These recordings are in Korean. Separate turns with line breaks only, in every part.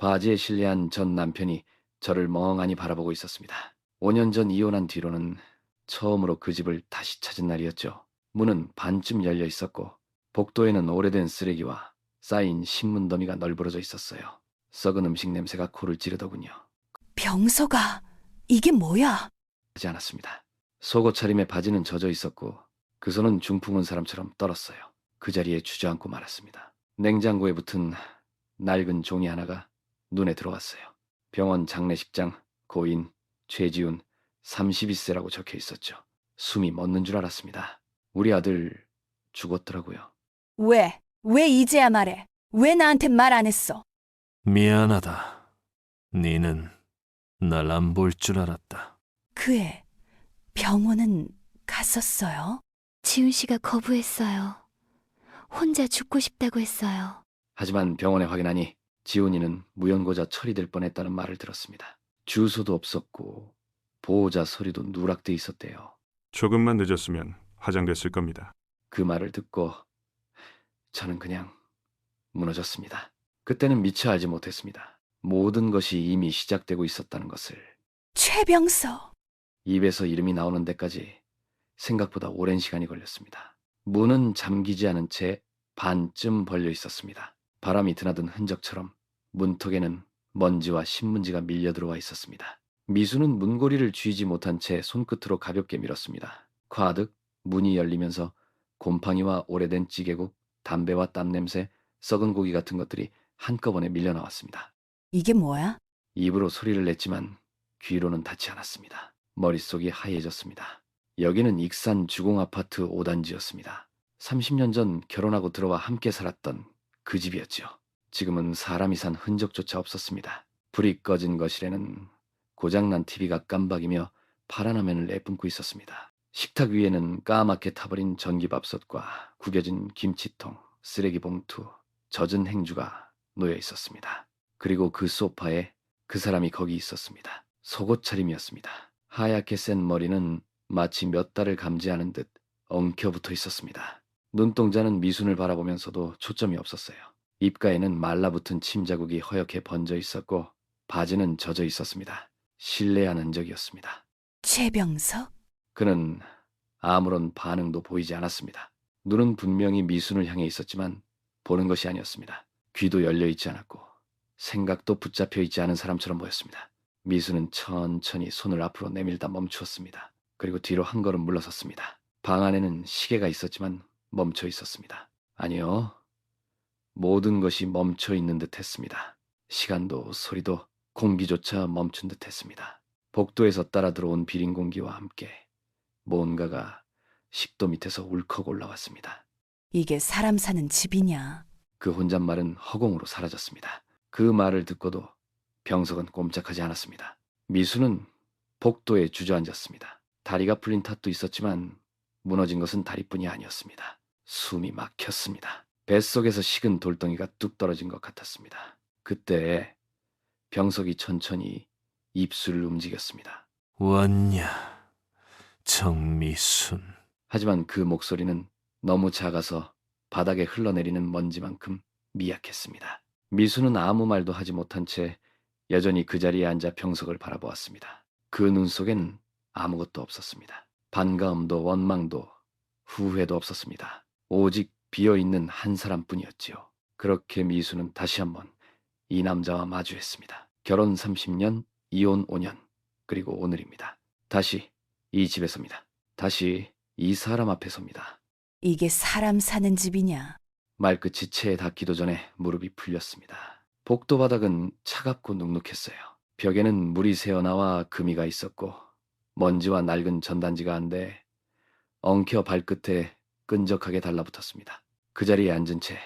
바지에 실내한 전 남편이 저를 멍하니 바라보고 있었습니다. 5년 전 이혼한 뒤로는 처음으로 그 집을 다시 찾은 날이었죠. 문은 반쯤 열려 있었고 복도에는 오래된 쓰레기와 쌓인 신문 더미가 널브러져 있었어요. 썩은 음식 냄새가 코를 찌르더군요.
병서가 이게 뭐야?
하지 않았습니다. 속옷 차림에 바지는 젖어 있었고 그 손은 중풍 온 사람처럼 떨었어요. 그 자리에 주저앉고 말았습니다. 냉장고에 붙은 낡은 종이 하나가 눈에 들어왔어요. 병원 장례식장, 고인, 최지훈, 32세라고 적혀 있었죠. 숨이 멎는 줄 알았습니다. 우리 아들 죽었더라고요.
왜 이제야 말해? 왜 나한테 말 안 했어?
미안하다. 니는 날 안 볼 줄 알았다.
그 애 병원은 갔었어요?
지훈 씨가 거부했어요. 혼자 죽고 싶다고 했어요.
하지만 병원에 확인하니 지훈이는 무연고자 처리될 뻔했다는 말을 들었습니다. 주소도 없었고 보호자 서류도 누락돼 있었대요.
조금만 늦었으면 화장됐을 겁니다.
그 말을 듣고 저는 그냥 무너졌습니다. 그때는 미처 알지 못했습니다. 모든 것이 이미 시작되고 있었다는 것을.
최병서.
입에서 이름이 나오는 데까지 생각보다 오랜 시간이 걸렸습니다. 문은 잠기지 않은 채 반쯤 벌려 있었습니다. 바람이 드나든 흔적처럼 문턱에는 먼지와 신문지가 밀려 들어와 있었습니다. 미수는 문고리를 쥐지 못한 채 손끝으로 가볍게 밀었습니다. 과득 문이 열리면서 곰팡이와 오래된 찌개국, 담배와 땀 냄새, 썩은 고기 같은 것들이 한꺼번에 밀려 나왔습니다.
이게 뭐야?
입으로 소리를 냈지만 귀로는 닿지 않았습니다. 머릿속이 하얘졌습니다. 여기는 익산 주공아파트 5단지였습니다. 30년 전 결혼하고 들어와 함께 살았던 그 집이었죠. 지금은 사람이 산 흔적조차 없었습니다. 불이 꺼진 거실에는 고장난 TV가 깜박이며 파란 화면을 내뿜고 있었습니다. 식탁 위에는 까맣게 타버린 전기밥솥과 구겨진 김치통, 쓰레기 봉투, 젖은 행주가 놓여 있었습니다. 그리고 그 소파에 그 사람이 거기 있었습니다. 속옷 차림이었습니다. 하얗게 센 머리는 마치 몇 달을 감지하는 듯 엉켜붙어 있었습니다. 눈동자는 미순을 바라보면서도 초점이 없었어요. 입가에는 말라붙은 침 자국이 허옇게 번져 있었고 바지는 젖어 있었습니다. 신뢰한 흔적이었습니다.
최병서?
그는 아무런 반응도 보이지 않았습니다. 눈은 분명히 미순을 향해 있었지만 보는 것이 아니었습니다. 귀도 열려 있지 않았고 생각도 붙잡혀 있지 않은 사람처럼 보였습니다. 미수는 천천히 손을 앞으로 내밀다 멈추었습니다. 그리고 뒤로 한 걸음 물러섰습니다. 방 안에는 시계가 있었지만 멈춰 있었습니다. 아니요, 모든 것이 멈춰 있는 듯 했습니다. 시간도 소리도 공기조차 멈춘 듯 했습니다. 복도에서 따라 들어온 비린 공기와 함께 뭔가가 식도 밑에서 울컥 올라왔습니다.
이게 사람 사는 집이냐?
그 혼잣말은 허공으로 사라졌습니다. 그 말을 듣고도 병석은 꼼짝하지 않았습니다. 미수는 복도에 주저앉았습니다. 다리가 풀린 탓도 있었지만 무너진 것은 다리뿐이 아니었습니다. 숨이 막혔습니다. 뱃속에서 식은 돌덩이가 뚝 떨어진 것 같았습니다. 그때 병석이 천천히 입술을 움직였습니다.
왔냐, 정미순.
하지만 그 목소리는 너무 작아서 바닥에 흘러내리는 먼지만큼 미약했습니다. 미수는 아무 말도 하지 못한 채 여전히 그 자리에 앉아 병석을 바라보았습니다. 그 눈 속엔 아무것도 없었습니다. 반가움도 원망도 후회도 없었습니다. 오직 비어있는 한 사람뿐이었지요. 그렇게 미수는 다시 한번 이 남자와 마주했습니다. 결혼 30년, 이혼 5년, 그리고 오늘입니다. 다시 이 집에 섭니다. 다시 이 사람 앞에 섭니다.
이게 사람 사는 집이냐?
말끝이 채에 닿기도 전에 무릎이 풀렸습니다. 복도 바닥은 차갑고 눅눅했어요. 벽에는 물이 새어나와 금이가 있었고 먼지와 낡은 전단지가 한데 엉켜 발끝에 끈적하게 달라붙었습니다. 그 자리에 앉은 채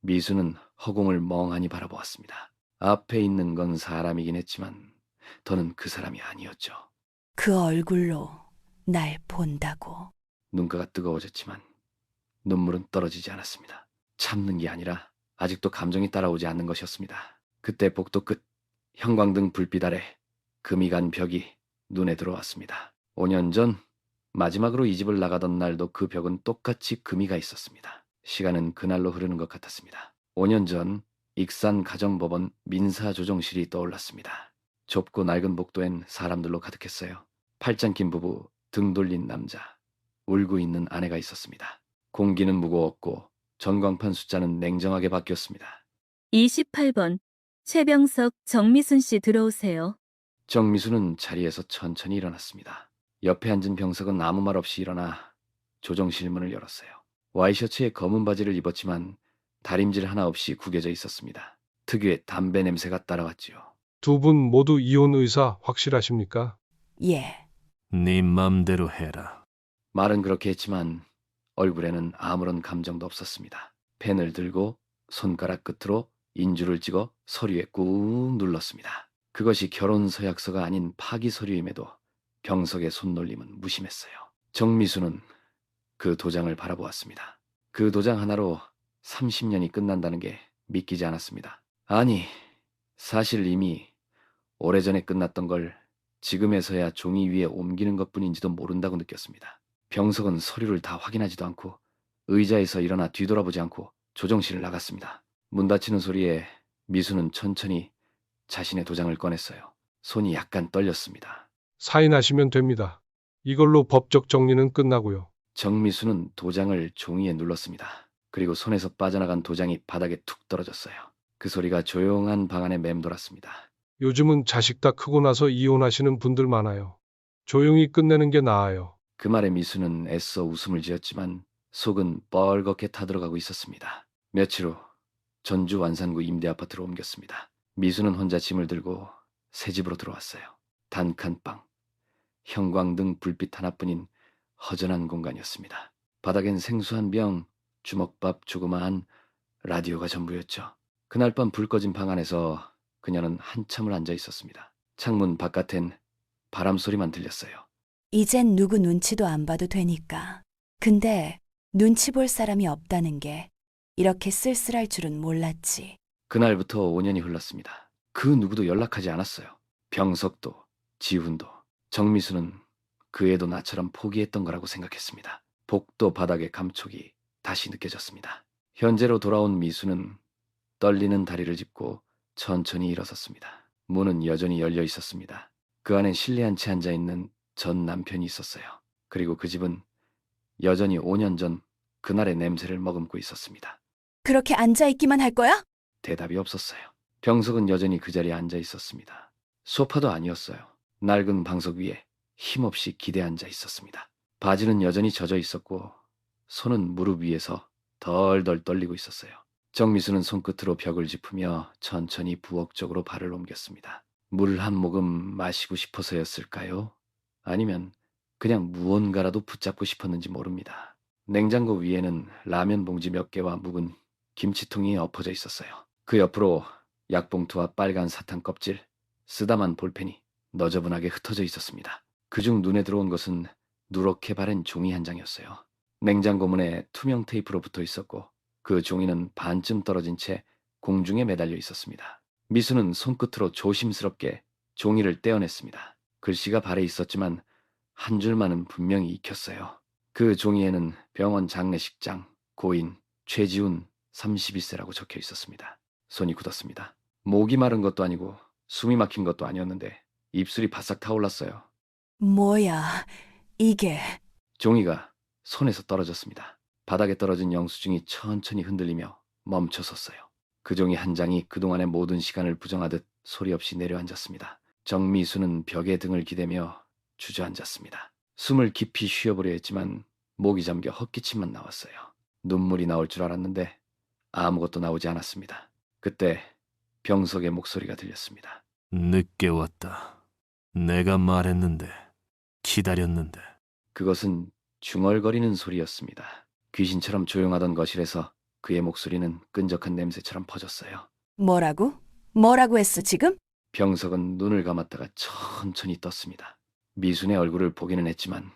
미수는 허공을 멍하니 바라보았습니다. 앞에 있는 건 사람이긴 했지만 더는 그 사람이 아니었죠.
그 얼굴로 날 본다고.
눈가가 뜨거워졌지만 눈물은 떨어지지 않았습니다. 참는 게 아니라 아직도 감정이 따라오지 않는 것이었습니다. 그때 복도 끝 형광등 불빛 아래 금이 간 벽이 눈에 들어왔습니다. 5년 전 마지막으로 이 집을 나가던 날도 그 벽은 똑같이 금이가 있었습니다. 시간은 그날로 흐르는 것 같았습니다. 5년 전 익산 가정법원 민사조정실이 떠올랐습니다. 좁고 낡은 복도엔 사람들로 가득했어요. 팔짱 낀 부부, 등 돌린 남자, 울고 있는 아내가 있었습니다. 공기는 무거웠고 전광판 숫자는 냉정하게 바뀌었습니다.
28번 최병석, 정미순 씨 들어오세요.
정미수는 자리에서 천천히 일어났습니다. 옆에 앉은 병석은 아무 말 없이 일어나 조정실 문을 열었어요. 와이셔츠에 검은 바지를 입었지만 다림질 하나 없이 구겨져 있었습니다. 특유의 담배 냄새가 따라왔지요.
두 분 모두 이혼 의사 확실하십니까?
예.
네 맘대로 해라.
말은 그렇게 했지만 얼굴에는 아무런 감정도 없었습니다. 펜을 들고 손가락 끝으로 인주를 찍어 서류에 꾹 눌렀습니다. 그것이 결혼 서약서가 아닌 파기 서류임에도 병석의 손놀림은 무심했어요. 정미수는 그 도장을 바라보았습니다. 그 도장 하나로 30년이 끝난다는 게 믿기지 않았습니다. 아니, 사실 이미 오래전에 끝났던 걸 지금에서야 종이 위에 옮기는 것뿐인지도 모른다고 느꼈습니다. 병석은 서류를 다 확인하지도 않고 의자에서 일어나 뒤돌아보지 않고 조정실을 나갔습니다. 문 닫히는 소리에 미수는 천천히 자신의 도장을 꺼냈어요. 손이 약간 떨렸습니다.
사인하시면 됩니다. 이걸로 법적 정리는 끝나고요.
정미수는 도장을 종이에 눌렀습니다. 그리고 손에서 빠져나간 도장이 바닥에 툭 떨어졌어요. 그 소리가 조용한 방 안에 맴돌았습니다.
요즘은 자식 다 크고 나서 이혼하시는 분들 많아요. 조용히 끝내는 게 나아요.
그 말에 미수는 애써 웃음을 지었지만 속은 뻘겋게 타들어가고 있었습니다. 며칠 후 전주 완산구 임대아파트로 옮겼습니다. 미수는 혼자 짐을 들고 새 집으로 들어왔어요. 단칸방, 형광등 불빛 하나뿐인 허전한 공간이었습니다. 바닥엔 생수한 병, 주먹밥 조그마한 라디오가 전부였죠. 그날 밤 불 꺼진 방 안에서 그녀는 한참을 앉아 있었습니다. 창문 바깥엔 바람 소리만 들렸어요.
이젠 누구 눈치도 안 봐도 되니까. 근데 눈치 볼 사람이 없다는 게 이렇게 쓸쓸할 줄은 몰랐지.
그날부터 5년이 흘렀습니다. 그 누구도 연락하지 않았어요. 병석도, 지훈도, 정미수는 그 애도 나처럼 포기했던 거라고 생각했습니다. 복도 바닥의 감촉이 다시 느껴졌습니다. 현재로 돌아온 미수는 떨리는 다리를 짚고 천천히 일어섰습니다. 문은 여전히 열려 있었습니다. 그 안엔 실내한 채 앉아있는 전 남편이 있었어요. 그리고 그 집은 여전히 5년 전 그날의 냄새를 머금고 있었습니다.
그렇게 앉아있기만 할 거야?
대답이 없었어요. 병석은 여전히 그 자리에 앉아 있었습니다. 소파도 아니었어요. 낡은 방석 위에 힘없이 기대 앉아 있었습니다. 바지는 여전히 젖어 있었고 손은 무릎 위에서 덜덜 떨리고 있었어요. 정미수는 손끝으로 벽을 짚으며 천천히 부엌 쪽으로 발을 옮겼습니다. 물 한 모금 마시고 싶어서였을까요? 아니면 그냥 무언가라도 붙잡고 싶었는지 모릅니다. 냉장고 위에는 라면 봉지 몇 개와 묵은 김치통이 엎어져 있었어요. 그 옆으로 약봉투와 빨간 사탕 껍질, 쓰다만 볼펜이 너저분하게 흩어져 있었습니다. 그중 눈에 들어온 것은 누렇게 바른 종이 한 장이었어요. 냉장고 문에 투명 테이프로 붙어 있었고 그 종이는 반쯤 떨어진 채 공중에 매달려 있었습니다. 미수는 손끝으로 조심스럽게 종이를 떼어냈습니다. 글씨가 발에 있었지만 한 줄만은 분명히 익혔어요. 그 종이에는 병원 장례식장, 고인, 최지훈 32세라고 적혀 있었습니다. 손이 굳었습니다. 목이 마른 것도 아니고 숨이 막힌 것도 아니었는데 입술이 바싹 타올랐어요.
뭐야, 이게.
종이가 손에서 떨어졌습니다. 바닥에 떨어진 영수증이 천천히 흔들리며 멈춰섰어요. 그 종이 한 장이 그동안의 모든 시간을 부정하듯 소리 없이 내려앉았습니다. 정미수는 벽에 등을 기대며 주저앉았습니다. 숨을 깊이 쉬어보려 했지만 목이 잠겨 헛기침만 나왔어요. 눈물이 나올 줄 알았는데 아무것도 나오지 않았습니다. 그때 병석의 목소리가 들렸습니다.
늦게 왔다. 내가 말했는데, 기다렸는데.
그것은 중얼거리는 소리였습니다. 귀신처럼 조용하던 거실에서 그의 목소리는 끈적한 냄새처럼 퍼졌어요.
뭐라고? 뭐라고 했어, 지금?
병석은 눈을 감았다가 천천히 떴습니다. 미순의 얼굴을 보기는 했지만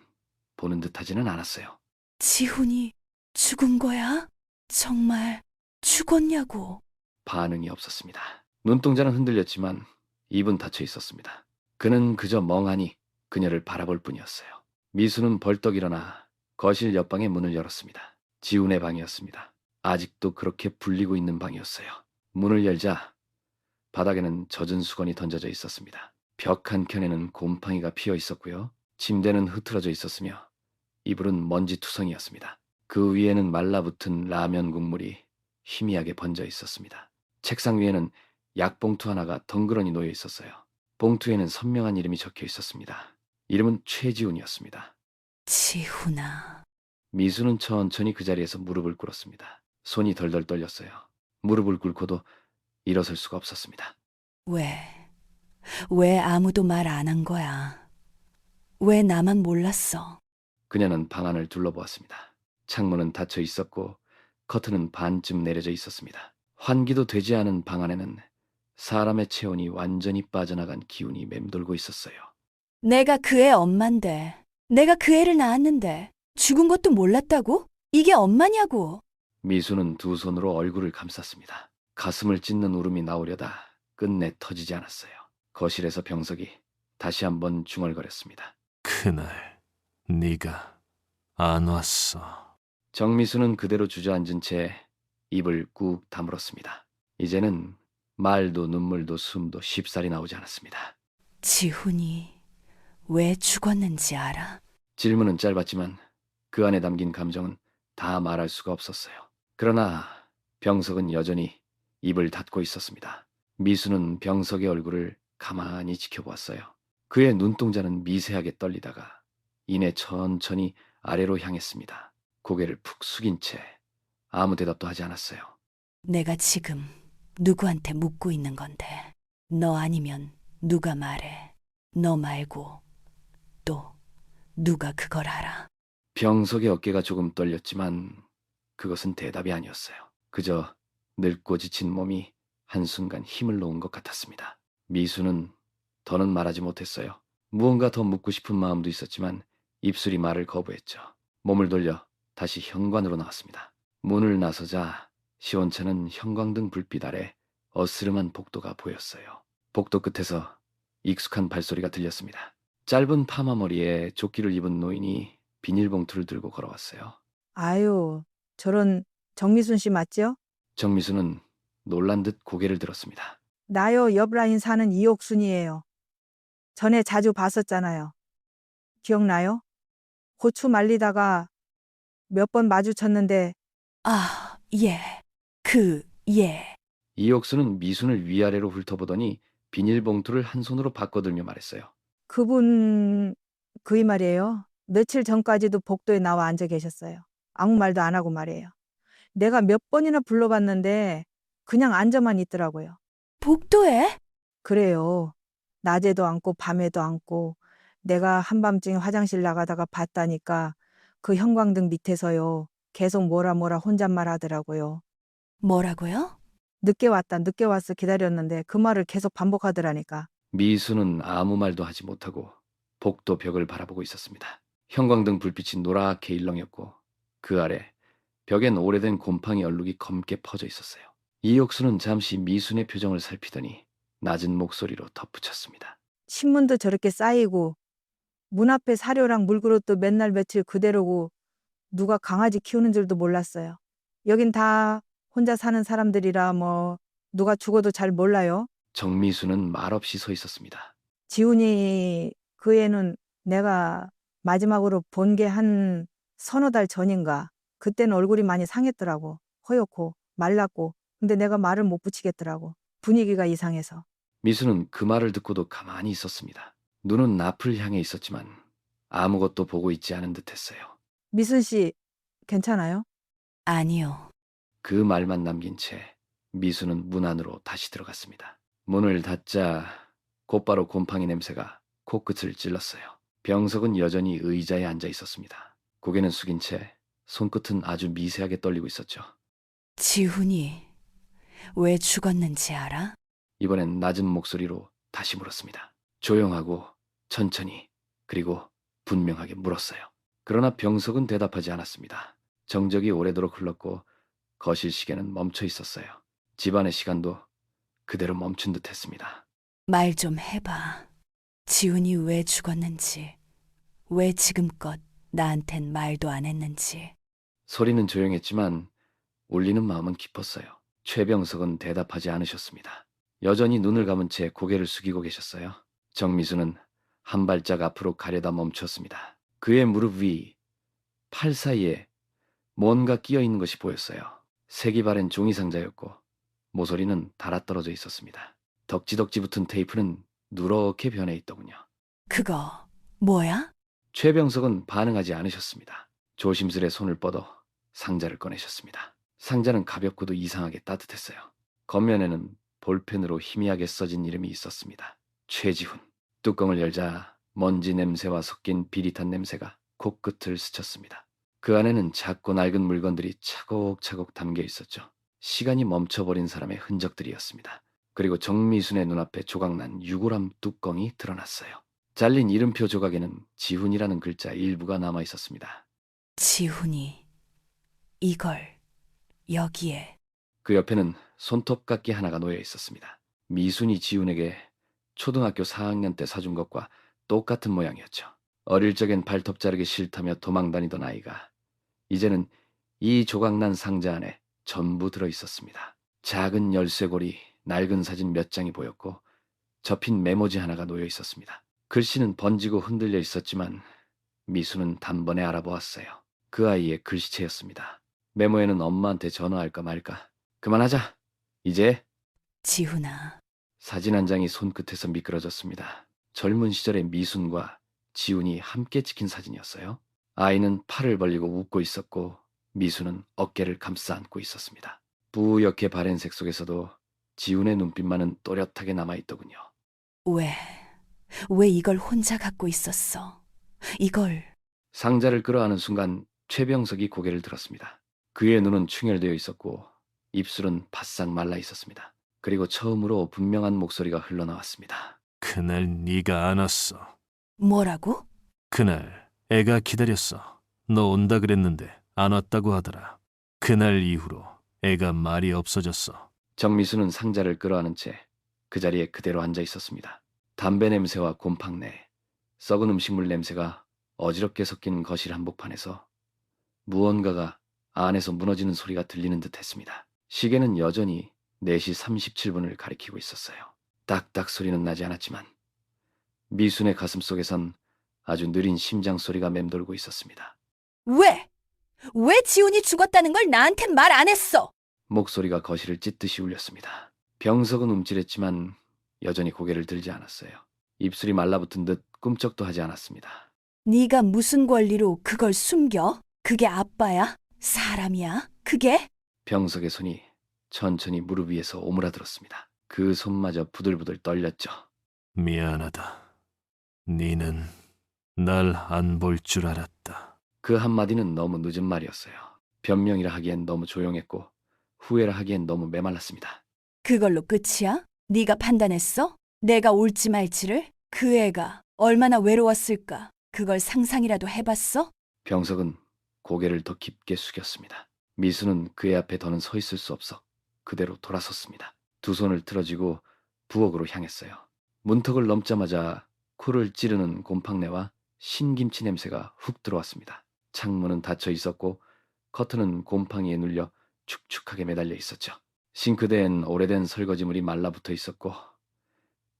보는 듯하지는 않았어요.
지훈이 죽은 거야? 정말 죽었냐고.
반응이 없었습니다. 눈동자는 흔들렸지만 입은 닫혀 있었습니다. 그는 그저 멍하니 그녀를 바라볼 뿐이었어요. 미수는 벌떡 일어나 거실 옆방의 문을 열었습니다. 지훈의 방이었습니다. 아직도 그렇게 불리고 있는 방이었어요. 문을 열자 바닥에는 젖은 수건이 던져져 있었습니다. 벽 한켠에는 곰팡이가 피어 있었고요. 침대는 흐트러져 있었으며 이불은 먼지투성이었습니다. 그 위에는 말라붙은 라면 국물이 희미하게 번져 있었습니다. 책상 위에는 약봉투 하나가 덩그러니 놓여 있었어요. 봉투에는 선명한 이름이 적혀 있었습니다. 이름은 최지훈이었습니다.
지훈아.
미수는 천천히 그 자리에서 무릎을 꿇었습니다. 손이 덜덜 떨렸어요. 무릎을 꿇고도 일어설 수가 없었습니다.
왜 아무도 말 안 한 거야? 왜 나만 몰랐어?
그녀는 방 안을 둘러보았습니다. 창문은 닫혀 있었고 커튼은 반쯤 내려져 있었습니다. 환기도 되지 않은 방 안에는 사람의 체온이 완전히 빠져나간 기운이 맴돌고 있었어요.
내가 그 애 엄만데. 내가 그 애를 낳았는데. 죽은 것도 몰랐다고? 이게 엄마냐고.
미수는 두 손으로 얼굴을 감쌌습니다. 가슴을 찢는 울음이 나오려다 끝내 터지지 않았어요. 거실에서 병석이 다시 한번 중얼거렸습니다.
그날 네가 안 왔어.
정미수는 그대로 주저앉은 채 입을 꾹 다물었습니다. 이제는 말도 눈물도 숨도 쉽사리 나오지 않았습니다.
지훈이 왜 죽었는지 알아?
질문은 짧았지만 그 안에 담긴 감정은 다 말할 수가 없었어요. 그러나 병석은 여전히 입을 닫고 있었습니다. 미수는 병석의 얼굴을 가만히 지켜보았어요. 그의 눈동자는 미세하게 떨리다가 이내 천천히 아래로 향했습니다. 고개를 푹 숙인 채 아무 대답도 하지 않았어요.
내가 지금 누구한테 묻고 있는 건데. 너 아니면 누가 말해. 너 말고 또 누가 그걸 알아?
병석의 어깨가 조금 떨렸지만 그것은 대답이 아니었어요. 그저 늙고 지친 몸이 한순간 힘을 놓은 것 같았습니다. 미수는 더는 말하지 못했어요. 무언가 더 묻고 싶은 마음도 있었지만 입술이 말을 거부했죠. 몸을 돌려 다시 현관으로 나왔습니다. 문을 나서자 시원찮은 형광등 불빛 아래 어스름한 복도가 보였어요. 복도 끝에서 익숙한 발소리가 들렸습니다. 짧은 파마 머리에 조끼를 입은 노인이 비닐봉투를 들고 걸어왔어요.
아유, 저런 정미순 씨 맞죠?
정미수는 놀란 듯 고개를 들었습니다.
나요, 옆 라인 사는 이옥순이에요. 전에 자주 봤었잖아요. 기억나요? 고추 말리다가 몇 번 마주쳤는데
아, 예. 예.
이옥수는 미순을 위아래로 훑어보더니 비닐봉투를 한 손으로 바꿔들며 말했어요.
그분 그이 말이에요. 며칠 전까지도 복도에 나와 앉아 계셨어요. 아무 말도 안 하고 말이에요. 내가 몇 번이나 불러봤는데 그냥 앉아만 있더라고요.
복도에?
그래요. 낮에도 앉고 밤에도 앉고 내가 한밤중에 화장실 나가다가 봤다니까 그 형광등 밑에서요. 계속 뭐라 혼잣말 하더라고요.
뭐라고요?
늦게 왔다 늦게 왔어 기다렸는데 그 말을 계속 반복하더라니까.
미수는 아무 말도 하지 못하고 복도 벽을 바라보고 있었습니다. 형광등 불빛이 노랗게 일렁였고 그 아래 벽엔 오래된 곰팡이 얼룩이 검게 퍼져 있었어요. 이옥수는 잠시 미순의 표정을 살피더니 낮은 목소리로 덧붙였습니다.
신문도 저렇게 쌓이고 문 앞에 사료랑 물그릇도 맨날 며칠 그대로고 누가 강아지 키우는 줄도 몰랐어요. 여긴 다 혼자 사는 사람들이라 뭐 누가 죽어도 잘 몰라요.
정미수는 말없이 서 있었습니다.
지훈이 그 애는 내가 마지막으로 본 게 한 서너 달 전인가. 그때는 얼굴이 많이 상했더라고. 허옇고 말랐고. 근데 내가 말을 못 붙이겠더라고. 분위기가 이상해서.
미수는 그 말을 듣고도 가만히 있었습니다. 눈은 앞을 향해 있었지만 아무것도 보고 있지 않은 듯했어요.
미순 씨 괜찮아요?
아니요.
그 말만 남긴 채 미수는 문 안으로 다시 들어갔습니다. 문을 닫자 곧바로 곰팡이 냄새가 코끝을 찔렀어요. 병석은 여전히 의자에 앉아 있었습니다. 고개는 숙인 채 손끝은 아주 미세하게 떨리고 있었죠.
지훈이 왜 죽었는지 알아?
이번엔 낮은 목소리로 다시 물었습니다. 조용하고 천천히 그리고 분명하게 물었어요. 그러나 병석은 대답하지 않았습니다. 정적이 오래도록 흘렀고 거실 시계는 멈춰 있었어요. 집안의 시간도 그대로 멈춘 듯 했습니다.
말 좀 해봐. 지훈이 왜 죽었는지, 왜 지금껏 나한텐 말도 안 했는지.
소리는 조용했지만 울리는 마음은 깊었어요. 최병석은 대답하지 않으셨습니다. 여전히 눈을 감은 채 고개를 숙이고 계셨어요. 정미수는 한 발짝 앞으로 가려다 멈췄습니다. 그의 무릎 위, 팔 사이에 뭔가 끼어 있는 것이 보였어요. 색이 바랜 종이 상자였고 모서리는 달아떨어져 있었습니다. 덕지덕지 붙은 테이프는 누렇게 변해 있더군요.
그거 뭐야?
최병석은 반응하지 않으셨습니다. 조심스레 손을 뻗어 상자를 꺼내셨습니다. 상자는 가볍고도 이상하게 따뜻했어요. 겉면에는 볼펜으로 희미하게 써진 이름이 있었습니다. 최지훈. 뚜껑을 열자 먼지 냄새와 섞인 비릿한 냄새가 코끝을 스쳤습니다. 그 안에는 작고 낡은 물건들이 차곡차곡 담겨 있었죠. 시간이 멈춰버린 사람의 흔적들이었습니다. 그리고 정미순의 눈앞에 조각난 유골함 뚜껑이 드러났어요. 잘린 이름표 조각에는 지훈이라는 글자 일부가 남아 있었습니다.
지훈이 이걸 여기에.
그 옆에는 손톱깎이 하나가 놓여 있었습니다. 미순이 지훈에게 초등학교 4학년 때 사준 것과 똑같은 모양이었죠. 어릴 적엔 발톱 자르기 싫다며 도망 다니던 아이가 이제는 이 조각난 상자 안에 전부 들어 있었습니다. 작은 열쇠고리, 낡은 사진 몇 장이 보였고 접힌 메모지 하나가 놓여 있었습니다. 글씨는 번지고 흔들려 있었지만 미수는 단번에 알아보았어요. 그 아이의 글씨체였습니다. 메모에는 엄마한테 전화할까 말까. 그만하자. 이제.
지훈아,
사진 한 장이 손끝에서 미끄러졌습니다. 젊은 시절의 미순과 지훈이 함께 찍힌 사진이었어요. 아이는 팔을 벌리고 웃고 있었고 미수는 어깨를 감싸 안고 있었습니다. 뿌옇게 바랜 색 속에서도 지훈의 눈빛만은 또렷하게 남아있더군요.
왜 이걸 혼자 갖고 있었어? 이걸.
상자를 끌어안은 순간 최병석이 고개를 들었습니다. 그의 눈은 충혈되어 있었고 입술은 바싹 말라 있었습니다. 그리고 처음으로 분명한 목소리가 흘러나왔습니다.
그날 네가 안 왔어.
뭐라고?
그날 애가 기다렸어. 너 온다 그랬는데 안 왔다고 하더라. 그날 이후로 애가 말이 없어졌어.
정미수는 상자를 끌어안은 채 그 자리에 그대로 앉아 있었습니다. 담배 냄새와 곰팡내, 썩은 음식물 냄새가 어지럽게 섞인 거실 한복판에서 무언가가 안에서 무너지는 소리가 들리는 듯 했습니다. 시계는 여전히 4시 37분을 가리키고 있었어요. 딱딱 소리는 나지 않았지만 미순의 가슴속에선 아주 느린 심장 소리가 맴돌고 있었습니다.
왜 지훈이 죽었다는 걸 나한텐 말 안 했어?
목소리가 거실을 찢듯이 울렸습니다. 병석은 움찔했지만 여전히 고개를 들지 않았어요. 입술이 말라붙은 듯 꿈쩍도 하지 않았습니다.
네가 무슨 권리로 그걸 숨겨? 그게 아빠야? 사람이야? 그게?
병석의 손이 천천히 무릎 위에서 오므라들었습니다. 그 손마저 부들부들 떨렸죠.
미안하다. 니는 날 안 볼 줄 알았다.
그 한마디는 너무 늦은 말이었어요. 변명이라 하기엔 너무 조용했고 후회라 하기엔 너무 메말랐습니다.
그걸로 끝이야? 네가 판단했어? 내가 올지 말지를? 그 애가 얼마나 외로웠을까? 그걸 상상이라도 해봤어?
병석은 고개를 더 깊게 숙였습니다. 미수는 그의 앞에 더는 서 있을 수 없어 그대로 돌아섰습니다. 두 손을 틀어쥐고 부엌으로 향했어요. 문턱을 넘자마자 코를 찌르는 곰팡내와 신김치 냄새가 훅 들어왔습니다. 창문은 닫혀 있었고 커튼은 곰팡이에 눌려 축축하게 매달려 있었죠. 싱크대엔 오래된 설거지물이 말라붙어 있었고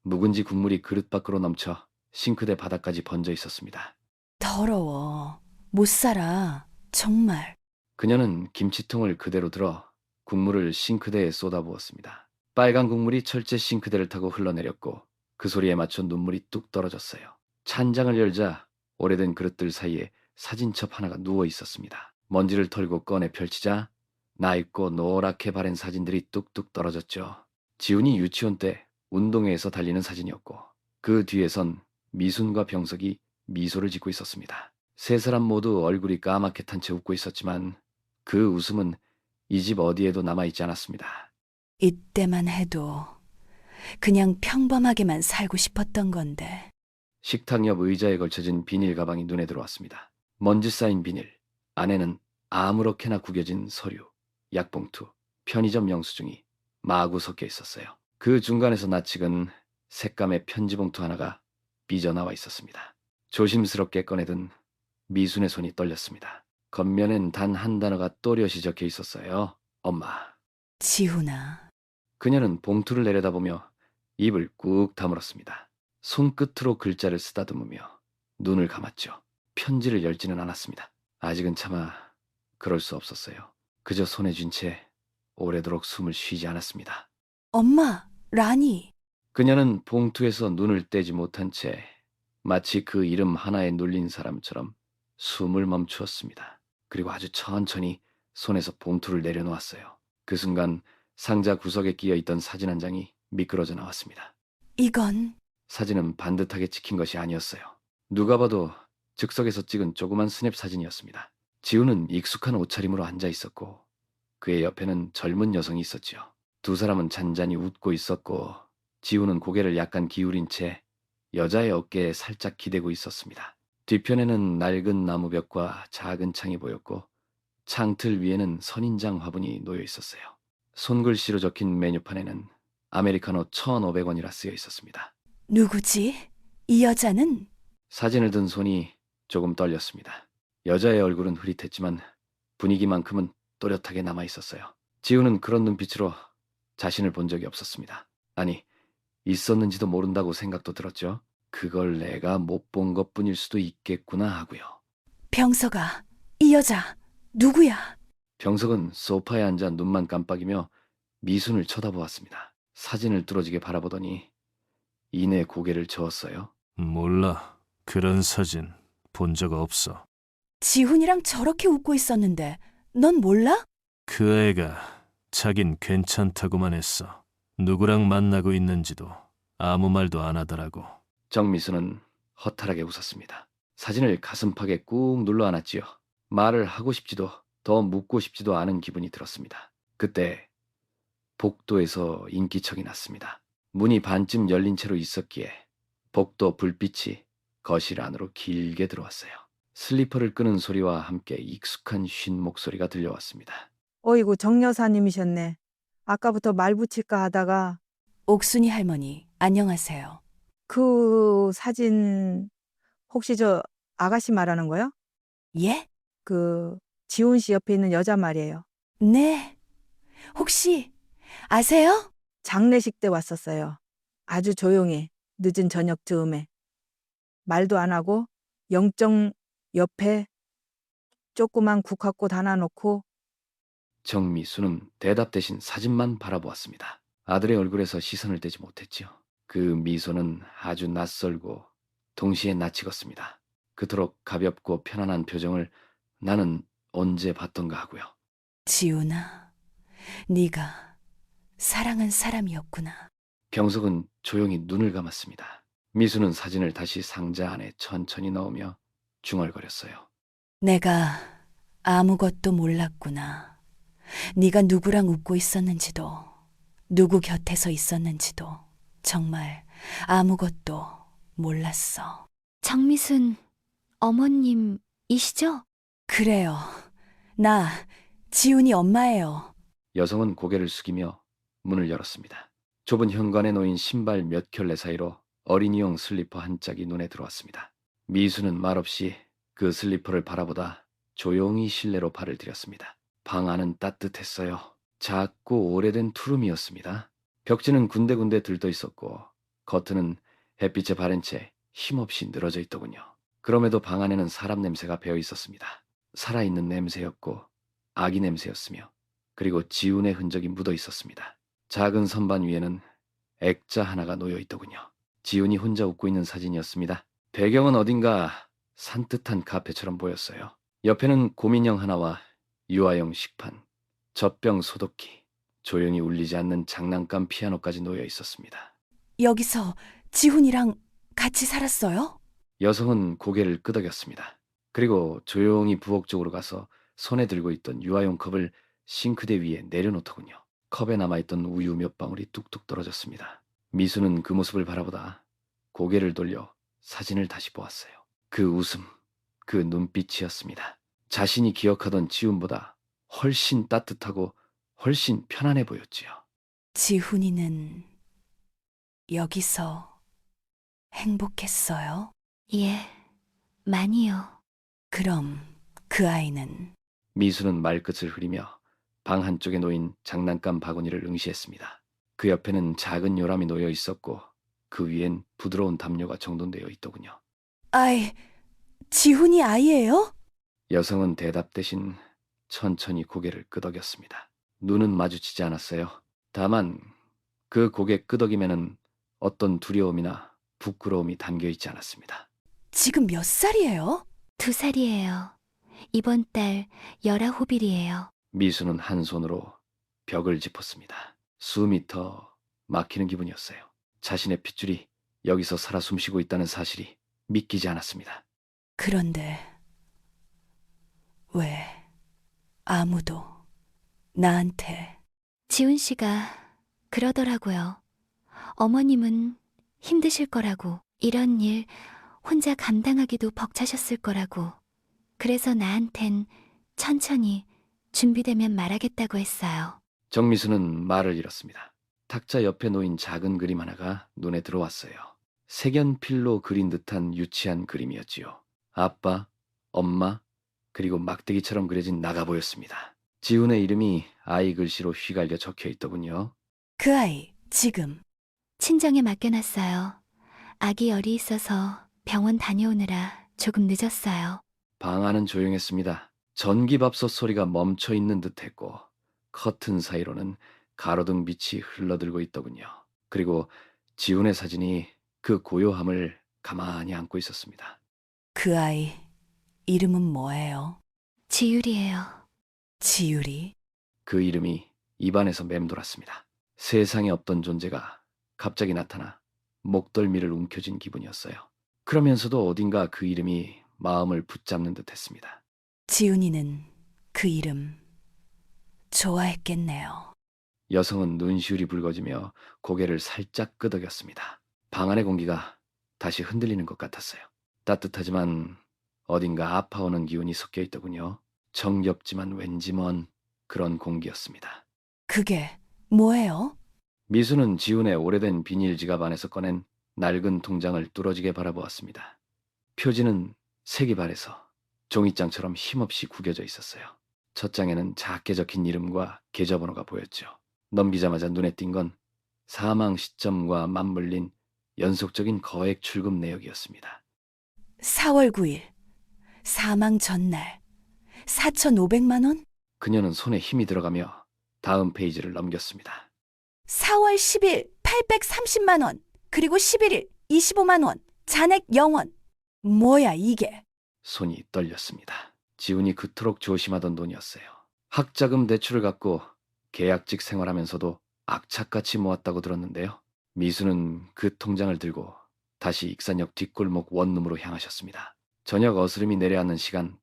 묵은지 국물이 그릇 밖으로 넘쳐 싱크대 바닥까지 번져 있었습니다.
더러워. 못 살아. 정말.
그녀는 김치통을 그대로 들어 국물을 싱크대에 쏟아부었습니다. 빨간 국물이 철제 싱크대를 타고 흘러내렸고 그 소리에 맞춰 눈물이 뚝 떨어졌어요. 찬장을 열자 오래된 그릇들 사이에 사진첩 하나가 누워 있었습니다. 먼지를 털고 꺼내 펼치자 낡고 노랗게 바랜 사진들이 뚝뚝 떨어졌죠. 지훈이 유치원 때 운동회에서 달리는 사진이었고 그 뒤에선 미순과 병석이 미소를 짓고 있었습니다. 세 사람 모두 얼굴이 까맣게 탄 채 웃고 있었지만 그 웃음은 이 집 어디에도 남아있지 않았습니다.
이때만 해도 그냥 평범하게만 살고 싶었던 건데.
식탁 옆 의자에 걸쳐진 비닐 가방이 눈에 들어왔습니다. 먼지 쌓인 비닐, 안에는 아무렇게나 구겨진 서류, 약봉투, 편의점 영수증이 마구 섞여 있었어요. 그 중간에서 낯익은 색감의 편지봉투 하나가 삐져나와 있었습니다. 조심스럽게 꺼내든 미순의 손이 떨렸습니다. 겉면엔 단 한 단어가 또렷이 적혀 있었어요. 엄마.
지훈아,
그녀는 봉투를 내려다보며 입을 꾹 다물었습니다. 손끝으로 글자를 쓰다듬으며 눈을 감았죠. 편지를 열지는 않았습니다. 아직은 차마 그럴 수 없었어요. 그저 손에 쥔 채 오래도록 숨을 쉬지 않았습니다.
엄마, 라니.
그녀는 봉투에서 눈을 떼지 못한 채 마치 그 이름 하나에 눌린 사람처럼 숨을 멈추었습니다. 그리고 아주 천천히 손에서 봉투를 내려놓았어요. 그 순간 상자 구석에 끼어 있던 사진 한 장이 미끄러져 나왔습니다.
이건
사진은 반듯하게 찍힌 것이 아니었어요. 누가 봐도 즉석에서 찍은 조그만 스냅 사진이었습니다. 지우는 익숙한 옷차림으로 앉아 있었고 그의 옆에는 젊은 여성이 있었지요. 두 사람은 잔잔히 웃고 있었고 지우는 고개를 약간 기울인 채 여자의 어깨에 살짝 기대고 있었습니다. 뒤편에는 낡은 나무벽과 작은 창이 보였고 창틀 위에는 선인장 화분이 놓여 있었어요. 손글씨로 적힌 메뉴판에는 아메리카노 1,500원이라 쓰여 있었습니다.
누구지? 이 여자는?
사진을 든 손이 조금 떨렸습니다. 여자의 얼굴은 흐릿했지만 분위기만큼은 또렷하게 남아 있었어요. 지우는 그런 눈빛으로 자신을 본 적이 없었습니다. 아니, 있었는지도 모른다고 생각도 들었죠. 그걸 내가 못 본 것뿐일 수도 있겠구나 하고요.
병서가, 이 여자, 누구야?
병석은 소파에 앉아 눈만 깜빡이며 미순을 쳐다보았습니다. 사진을 뚫어지게 바라보더니 이내 고개를 저었어요.
몰라. 그런 사진 본 적 없어.
지훈이랑 저렇게 웃고 있었는데 넌 몰라?
그 애가 자긴 괜찮다고만 했어. 누구랑 만나고 있는지도 아무 말도 안 하더라고.
정미수는 허탈하게 웃었습니다. 사진을 가슴팍에 꾹 눌러 안았지요. 말을 하고 싶지도 더 묻고 싶지도 않은 기분이 들었습니다. 그때 복도에서 인기척이 났습니다. 문이 반쯤 열린 채로 있었기에 복도 불빛이 거실 안으로 길게 들어왔어요. 슬리퍼를 끄는 소리와 함께 익숙한 쉰 목소리가 들려왔습니다.
어이구, 정 여사님이셨네. 아까부터 말 붙일까 하다가
옥순이 할머니, 안녕하세요.
그 사진 혹시 저 아가씨 말하는 거요?
예?
그 지훈 씨 옆에 있는 여자 말이에요.
네. 혹시 아세요?
장례식 때 왔었어요. 아주 조용히 늦은 저녁 즈음에 말도 안 하고 영정 옆에 조그만 국화꽃 하나 놓고
정미수는 대답 대신 사진만 바라보았습니다. 아들의 얼굴에서 시선을 떼지 못했지요. 그 미소는 아주 낯설고 동시에 낯익었습니다. 그토록 가볍고 편안한 표정을 나는 언제 봤던가 하고요.
지훈아, 네가 사랑한 사람이었구나.
병석은 조용히 눈을 감았습니다. 미수는 사진을 다시 상자 안에 천천히 넣으며 중얼거렸어요.
내가 아무것도 몰랐구나. 네가 누구랑 웃고 있었는지도, 누구 곁에서 있었는지도 정말 아무것도 몰랐어.
정미순 어머님이시죠?
그래요. 나 지훈이 엄마예요.
여성은 고개를 숙이며 문을 열었습니다. 좁은 현관에 놓인 신발 몇 켤레 사이로 어린이용 슬리퍼 한 짝이 눈에 들어왔습니다. 미수는 말없이 그 슬리퍼를 바라보다 조용히 실내로 발을 들였습니다. 방 안은 따뜻했어요. 작고 오래된 투룸이었습니다. 벽지는 군데군데 들떠 있었고 커튼은 햇빛에 바른 채 힘없이 늘어져 있더군요. 그럼에도 방 안에는 사람 냄새가 배어 있었습니다. 살아있는 냄새였고 아기 냄새였으며 그리고 지운의 흔적이 묻어 있었습니다. 작은 선반 위에는 액자 하나가 놓여 있더군요. 지훈이 혼자 웃고 있는 사진이었습니다. 배경은 어딘가 산뜻한 카페처럼 보였어요. 옆에는 고민형 하나와 유아용 식판, 젖병 소독기, 조용히 울리지 않는 장난감 피아노까지 놓여 있었습니다.
여기서 지훈이랑 같이 살았어요?
여성은 고개를 끄덕였습니다. 그리고 조용히 부엌 쪽으로 가서 손에 들고 있던 유아용 컵을 싱크대 위에 내려놓더군요. 컵에 남아있던 우유 몇 방울이 뚝뚝 떨어졌습니다. 미수는 그 모습을 바라보다 고개를 돌려 사진을 다시 보았어요. 그 웃음, 그 눈빛이었습니다. 자신이 기억하던 지훈보다 훨씬 따뜻하고 훨씬 편안해 보였지요.
지훈이는 여기서 행복했어요?
예, 많이요.
그럼 그 아이는
미수는 말끝을 흐리며 방 한쪽에 놓인 장난감 바구니를 응시했습니다. 그 옆에는 작은 요람이 놓여 있었고 그 위엔 부드러운 담요가 정돈되어 있더군요.
아이, 지훈이 아이예요?
여성은 대답 대신 천천히 고개를 끄덕였습니다. 눈은 마주치지 않았어요. 다만 그 고개 끄덕임에는 어떤 두려움이나 부끄러움이 담겨 있지 않았습니다.
지금 몇 살이에요?
2살이에요. 이번 달 19일이에요.
미수는 한 손으로 벽을 짚었습니다. 숨이 더 막히는 기분이었어요. 자신의 핏줄이 여기서 살아 숨쉬고 있다는 사실이 믿기지 않았습니다.
그런데 왜 아무도 나한테
지훈 씨가 그러더라고요. 어머님은 힘드실 거라고, 이런 일 혼자 감당하기도 벅차셨을 거라고. 그래서 나한텐 천천히 준비되면 말하겠다고 했어요.
정미수는 말을 잃었습니다. 탁자 옆에 놓인 작은 그림 하나가 눈에 들어왔어요. 색연필로 그린 듯한 유치한 그림이었지요. 아빠, 엄마, 그리고 막대기처럼 그려진 나가 보였습니다. 지훈의 이름이 아이 글씨로 휘갈겨 적혀 있더군요.
그 아이 지금
친정에 맡겨놨어요. 아기 열이 있어서 병원 다녀오느라 조금 늦었어요.
방 안은 조용했습니다. 전기밥솥 소리가 멈춰 있는 듯했고 커튼 사이로는 가로등 빛이 흘러들고 있더군요. 그리고 지훈의 사진이 그 고요함을 가만히 안고 있었습니다.
그 아이 이름은 뭐예요?
지율이에요.
지율이?
그 이름이 입안에서 맴돌았습니다. 세상에 없던 존재가 갑자기 나타나 목덜미를 움켜쥔 기분이었어요. 그러면서도 어딘가 그 이름이 마음을 붙잡는 듯했습니다.
지훈이는 그 이름 좋아했겠네요.
여성은 눈시울이 붉어지며 고개를 살짝 끄덕였습니다. 방 안의 공기가 다시 흔들리는 것 같았어요. 따뜻하지만 어딘가 아파오는 기운이 섞여 있더군요. 정겹지만 왠지 먼 그런 공기였습니다.
그게 뭐예요?
미수는 지훈의 오래된 비닐 지갑 안에서 꺼낸 낡은 통장을 뚫어지게 바라보았습니다. 표지는 색이 바래서 종이장처럼 힘없이 구겨져 있었어요. 첫 장에는 작게 적힌 이름과 계좌번호가 보였죠. 넘기자마자 눈에 띈 건 사망 시점과 맞물린 연속적인 거액 출금 내역이었습니다.
4월 9일 사망 전날 4,500만 원?
그녀는 손에 힘이 들어가며 다음 페이지를 넘겼습니다.
4월 10일 830만 원, 그리고 11일 25만 원, 잔액 0원. 뭐야 이게?
손이 떨렸습니다. 지훈이 그토록 조심하던 돈이었어요. 학자금 대출을 갚고 계약직 생활하면서도 악착같이 모았다고 들었는데요. 미수는 그 통장을 들고 다시 익산역 뒷골목 원룸으로 향하셨습니다. 저녁 어스름이 내려앉는 시간,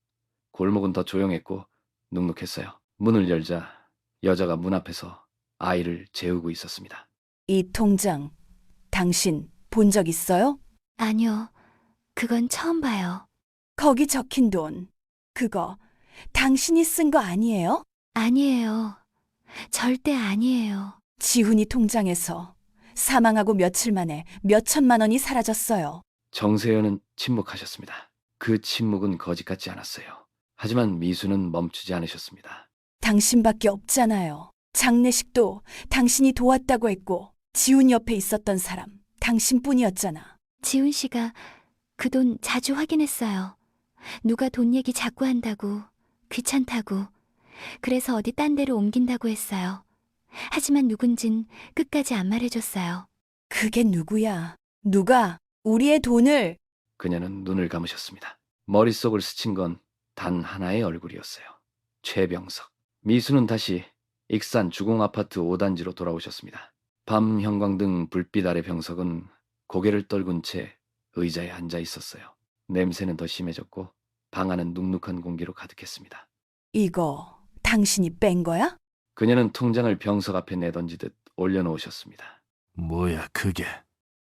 골목은 더 조용했고 눅눅했어요. 문을 열자 여자가 문 앞에서 아이를 재우고 있었습니다.
이 통장 당신 본 적 있어요?
아니요, 그건 처음 봐요.
거기 적힌 돈 그거 당신이 쓴 거 아니에요?
아니에요. 절대 아니에요.
지훈이 통장에서 사망하고 며칠 만에 몇 천만 원이 사라졌어요.
정세현은 침묵하셨습니다. 그 침묵은 거짓 같지 않았어요. 하지만 미수는 멈추지 않으셨습니다.
당신밖에 없잖아요. 장례식도 당신이 도왔다고 했고 지훈 옆에 있었던 사람 당신뿐이었잖아.
지훈 씨가 그 돈 자주 확인했어요. 누가 돈 얘기 자꾸 한다고, 귀찮다고, 그래서 어디 딴 데로 옮긴다고 했어요. 하지만 누군진 끝까지 안 말해줬어요.
그게 누구야? 누가 우리의 돈을?
그녀는 눈을 감으셨습니다. 머릿속을 스친 건 단 하나의 얼굴이었어요. 최병석. 미수는 다시 익산 주공아파트 5단지로 돌아오셨습니다. 밤 형광등 불빛 아래 병석은 고개를 떨군 채 의자에 앉아 있었어요. 냄새는 더 심해졌고 방 안은 눅눅한 공기로 가득했습니다.
이거 당신이 뺀 거야?
그녀는 통장을 병석 앞에 내던지듯 올려놓으셨습니다.
뭐야 그게?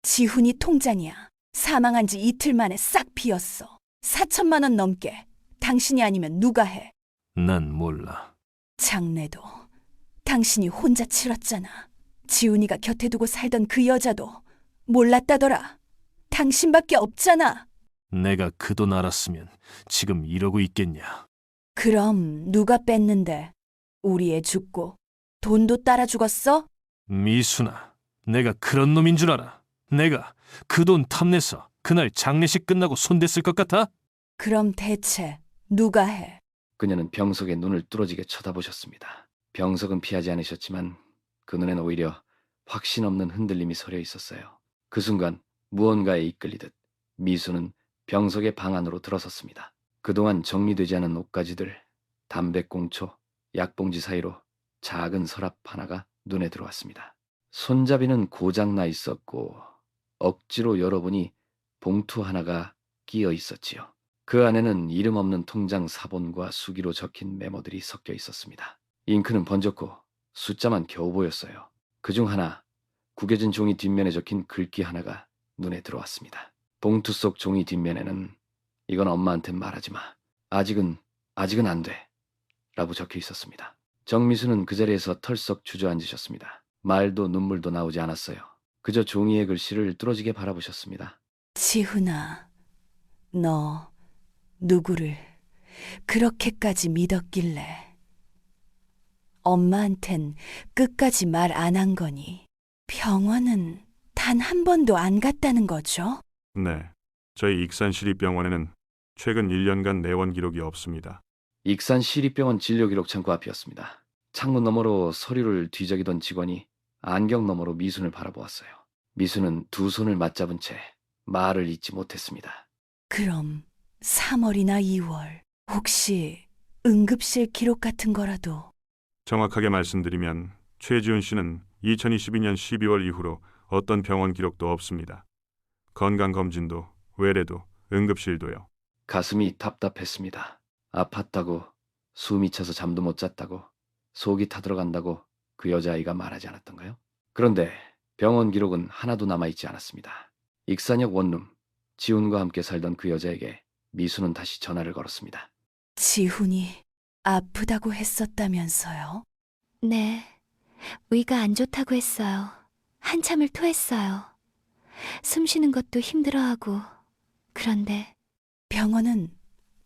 지훈이 통장이야. 사망한 지 이틀 만에 싹 비었어. 4천만 원 넘게. 당신이 아니면 누가 해?
난 몰라.
장례도 당신이 혼자 치렀잖아. 지훈이가 곁에 두고 살던 그 여자도 몰랐다더라. 당신밖에 없잖아.
내가 그 돈 알았으면 지금 이러고 있겠냐?
그럼 누가 뺐는데? 우리 애 죽고 돈도 따라 죽었어?
미순아, 내가 그런 놈인 줄 알아. 내가 그 돈 탐내서 그날 장례식 끝나고 손댔을 것 같아?
그럼 대체 누가 해?
그녀는 병석의 눈을 뚫어지게 쳐다보셨습니다. 병석은 피하지 않으셨지만 그 눈엔 오히려 확신 없는 흔들림이 서려 있었어요. 그 순간 무언가에 이끌리듯 미수는 병석의 방 안으로 들어섰습니다. 그동안 정리되지 않은 옷가지들, 담배꽁초, 약봉지 사이로 작은 서랍 하나가 눈에 들어왔습니다. 손잡이는 고장나 있었고 억지로 열어보니 봉투 하나가 끼어 있었지요. 그 안에는 이름 없는 통장 사본과 수기로 적힌 메모들이 섞여 있었습니다. 잉크는 번졌고 숫자만 겨우 보였어요. 그중 하나, 구겨진 종이 뒷면에 적힌 글귀 하나가 눈에 들어왔습니다. 봉투 속 종이 뒷면에는 이건 엄마한테 말하지 마. 아직은 안 돼. 라고 적혀 있었습니다. 정미수는 그 자리에서 털썩 주저앉으셨습니다. 말도 눈물도 나오지 않았어요. 그저 종이의 글씨를 뚫어지게 바라보셨습니다.
지훈아, 너 누구를 그렇게까지 믿었길래 엄마한텐 끝까지 말 안 한 거니? 병원은 단 한 번도 안 갔다는 거죠?
네, 저희 익산시립병원에는 최근 1년간 내원 기록이 없습니다.
익산 시립병원 진료기록 창고 앞이었습니다. 창문 너머로 서류를 뒤적이던 직원이 안경 너머로 미순을 바라보았어요. 미순은 두 손을 맞잡은 채 말을 잇지 못했습니다.
그럼 3월이나 2월 혹시 응급실 기록 같은 거라도?
정확하게 말씀드리면 최지훈 씨는 2022년 12월 이후로 어떤 병원 기록도 없습니다. 건강검진도, 외래도, 응급실도요.
가슴이 답답했습니다. 아팠다고, 숨이 차서 잠도 못 잤다고, 속이 타들어간다고 그 여자아이가 말하지 않았던가요? 그런데 병원 기록은 하나도 남아있지 않았습니다. 익산역 원룸, 지훈과 함께 살던 그 여자에게 미수는 다시 전화를 걸었습니다.
지훈이 아프다고 했었다면서요?
네, 위가 안 좋다고 했어요. 한참을 토했어요. 숨 쉬는 것도 힘들어하고. 그런데
병원은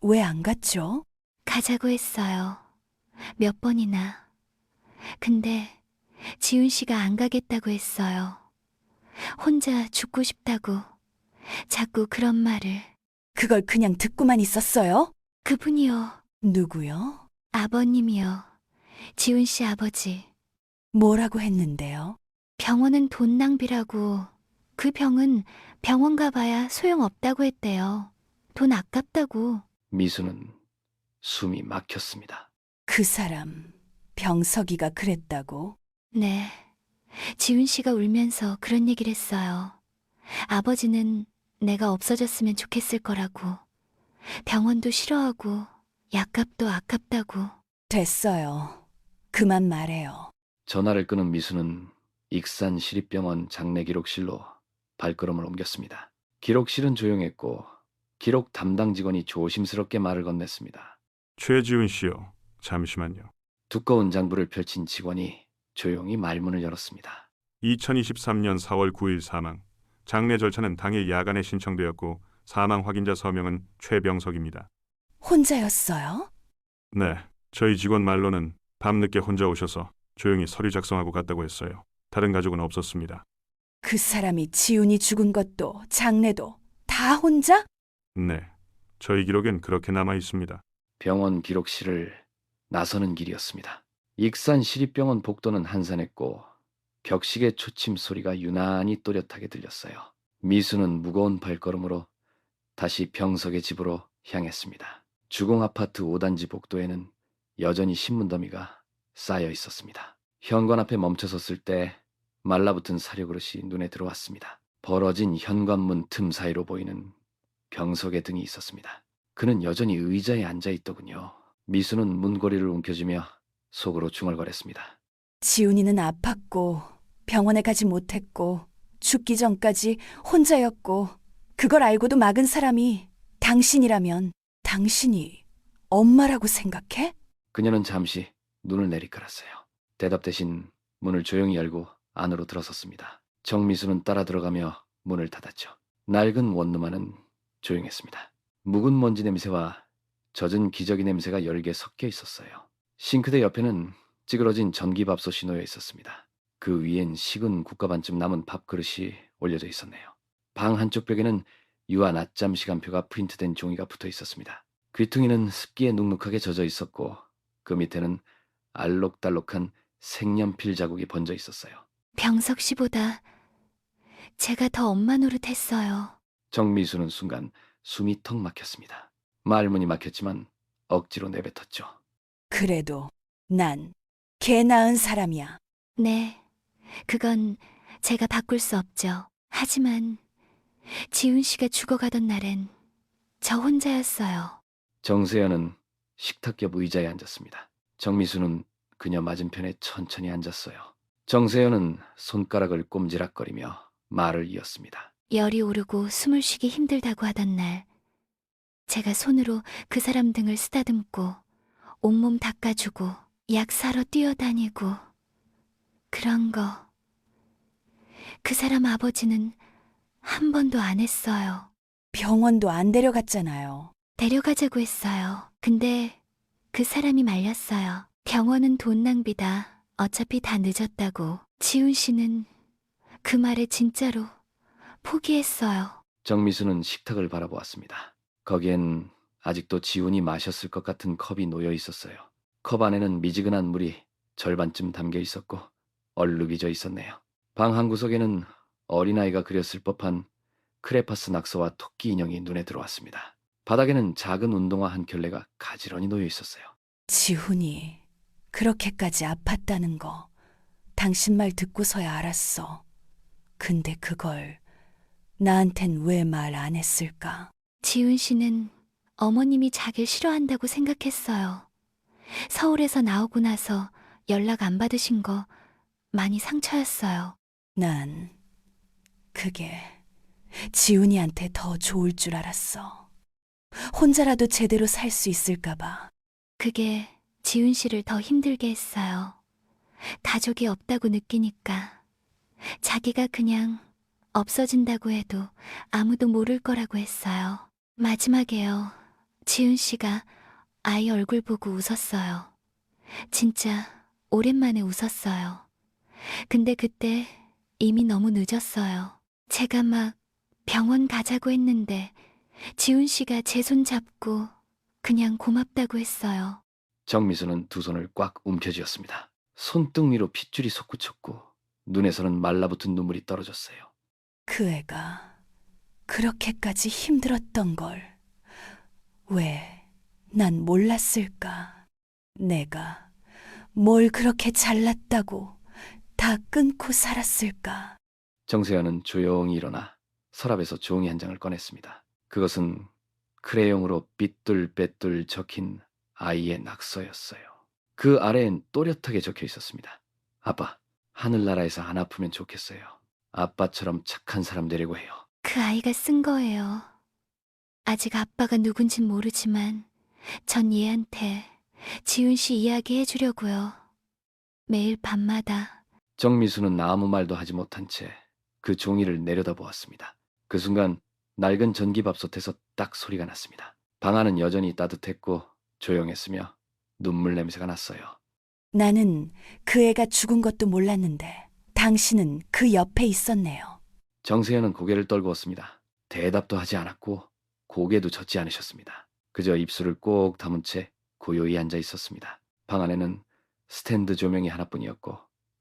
왜 안 갔죠?
가자고 했어요. 몇 번이나. 근데 지훈 씨가 안 가겠다고 했어요. 혼자 죽고 싶다고. 자꾸 그런 말을.
그걸 그냥 듣고만 있었어요?
그분이요.
누구요?
아버님이요. 지훈 씨 아버지.
뭐라고 했는데요?
병원은 돈 낭비라고. 그 병은 병원 가봐야 소용없다고 했대요. 돈 아깝다고.
미수는 숨이 막혔습니다.
그 사람 병석이가 그랬다고?
네. 지훈 씨가 울면서 그런 얘기를 했어요. 아버지는 내가 없어졌으면 좋겠을 거라고. 병원도 싫어하고 약값도 아깝다고.
됐어요. 그만 말해요.
전화를 끊은 미수는 익산 시립병원 장례기록실로 발걸음을 옮겼습니다. 기록실은 조용했고 기록 담당 직원이 조심스럽게 말을 건넸습니다.
최지훈 씨요. 잠시만요.
두꺼운 장부를 펼친 직원이 조용히 말문을 열었습니다.
2023년 4월 9일 사망. 장례 절차는 당일 야간에 신청되었고 사망 확인자 서명은 최병석입니다.
혼자였어요?
네, 저희 직원 말로는 밤늦게 혼자 오셔서 조용히 서류 작성하고 갔다고 했어요. 다른 가족은 없었습니다.
그 사람이 지훈이 죽은 것도 장례도 다 혼자?
네, 저희 기록엔 그렇게 남아 있습니다.
병원 기록실을 나서는 길이었습니다. 익산 시립병원 복도는 한산했고 벽시계 초침 소리가 유난히 또렷하게 들렸어요. 미수는 무거운 발걸음으로 다시 병석의 집으로 향했습니다. 주공 아파트 5단지 복도에는 여전히 신문 더미가 쌓여 있었습니다. 현관 앞에 멈춰섰을 때 말라붙은 사료그릇이 눈에 들어왔습니다. 벌어진 현관문 틈 사이로 보이는 병석의 등이 있었습니다. 그는 여전히 의자에 앉아있더군요. 미수는 문고리를 움켜쥐며 속으로 중얼거렸습니다.
지훈이는 아팠고 병원에 가지 못했고 죽기 전까지 혼자였고 그걸 알고도 막은 사람이 당신이라면 당신이 엄마라고 생각해?
그녀는 잠시 눈을 내리깔았어요. 대답 대신 문을 조용히 열고 안으로 들어섰습니다. 정미수는 따라 들어가며 문을 닫았죠. 낡은 원룸 안은 조용했습니다. 묵은 먼지 냄새와 젖은 기저귀 냄새가 열개 섞여 있었어요. 싱크대 옆에는 찌그러진 전기밥솥이 놓여 있었습니다. 그 위엔 식은 국과반쯤 남은 밥그릇이 올려져 있었네요. 방 한쪽 벽에는 유아 낮잠 시간표가 프린트된 종이가 붙어 있었습니다. 귀퉁이는 습기에 눅눅하게 젖어 있었고 그 밑에는 알록달록한 색연필 자국이 번져 있었어요.
병석 씨보다 제가 더 엄마 노릇했어요.
정미수는 순간 숨이 턱 막혔습니다. 말문이 막혔지만 억지로 내뱉었죠.
그래도 난 개 낳은 사람이야.
네, 그건 제가 바꿀 수 없죠. 하지만 지훈 씨가 죽어가던 날엔 저 혼자였어요.
정세현은 식탁 옆 의자에 앉았습니다. 정미수는 그녀 맞은편에 천천히 앉았어요. 정세현은 손가락을 꼼지락거리며 말을 이었습니다.
열이 오르고 숨을 쉬기 힘들다고 하던 날, 제가 손으로 그 사람 등을 쓰다듬고 온몸 닦아주고 약 사러 뛰어다니고 그런 거. 그 사람 아버지는 한 번도 안 했어요.
병원도 안 데려갔잖아요.
데려가자고 했어요. 근데 그 사람이 말렸어요. 병원은 돈 낭비다. 어차피 다 늦었다고. 지훈 씨는 그 말에 진짜로 포기했어요.
정미수는 식탁을 바라보았습니다. 거기엔 아직도 지훈이 마셨을 것 같은 컵이 놓여 있었어요. 컵 안에는 미지근한 물이 절반쯤 담겨 있었고 얼룩이 져 있었네요. 방 한 구석에는 어린아이가 그렸을 법한 크레파스 낙서와 토끼 인형이 눈에 들어왔습니다. 바닥에는 작은 운동화 한 켤레가 가지런히 놓여 있었어요.
지훈이 그렇게까지 아팠다는 거 당신 말 듣고서야 알았어. 근데 그걸 나한텐 왜 말 안 했을까?
지훈 씨는 어머님이 자기를 싫어한다고 생각했어요. 서울에서 나오고 나서 연락 안 받으신 거 많이 상처였어요.
난 그게 지훈이한테 더 좋을 줄 알았어. 혼자라도 제대로 살 수 있을까 봐.
그게 지훈 씨를 더 힘들게 했어요. 가족이 없다고 느끼니까 자기가 그냥 없어진다고 해도 아무도 모를 거라고 했어요. 마지막에요. 지훈 씨가 아이 얼굴 보고 웃었어요. 진짜 오랜만에 웃었어요. 근데 그때 이미 너무 늦었어요. 제가 막 병원 가자고 했는데 지훈 씨가 제 손 잡고 그냥 고맙다고 했어요.
정미수는 두 손을 꽉 움켜쥐었습니다. 손등 위로 핏줄이 솟구쳤고 눈에서는 말라붙은 눈물이 떨어졌어요.
그 애가 그렇게까지 힘들었던 걸 왜 난 몰랐을까? 내가 뭘 그렇게 잘났다고 다 끊고 살았을까?
정세현은 조용히 일어나 서랍에서 종이 한 장을 꺼냈습니다. 그것은 크레용으로 삐뚤빼뚤 적힌 아이의 낙서였어요. 그 아래엔 또렷하게 적혀 있었습니다. 아빠, 하늘나라에서 안 아프면 좋겠어요. 아빠처럼 착한 사람 되려고 해요.
그 아이가 쓴 거예요. 아직 아빠가 누군진 모르지만 전 얘한테 지훈 씨 이야기 해주려고요. 매일 밤마다.
정미수는 아무 말도 하지 못한 채 그 종이를 내려다보았습니다. 그 순간 낡은 전기밥솥에서 딱 소리가 났습니다. 방 안은 여전히 따뜻했고 조용했으며 눈물 냄새가 났어요.
나는 그 애가 죽은 것도 몰랐는데 당신은 그 옆에 있었네요.
정세현은 고개를 떨구었습니다. 대답도 하지 않았고 고개도 젓지 않으셨습니다. 그저 입술을 꼭 다문 채 고요히 앉아 있었습니다. 방 안에는 스탠드 조명이 하나뿐이었고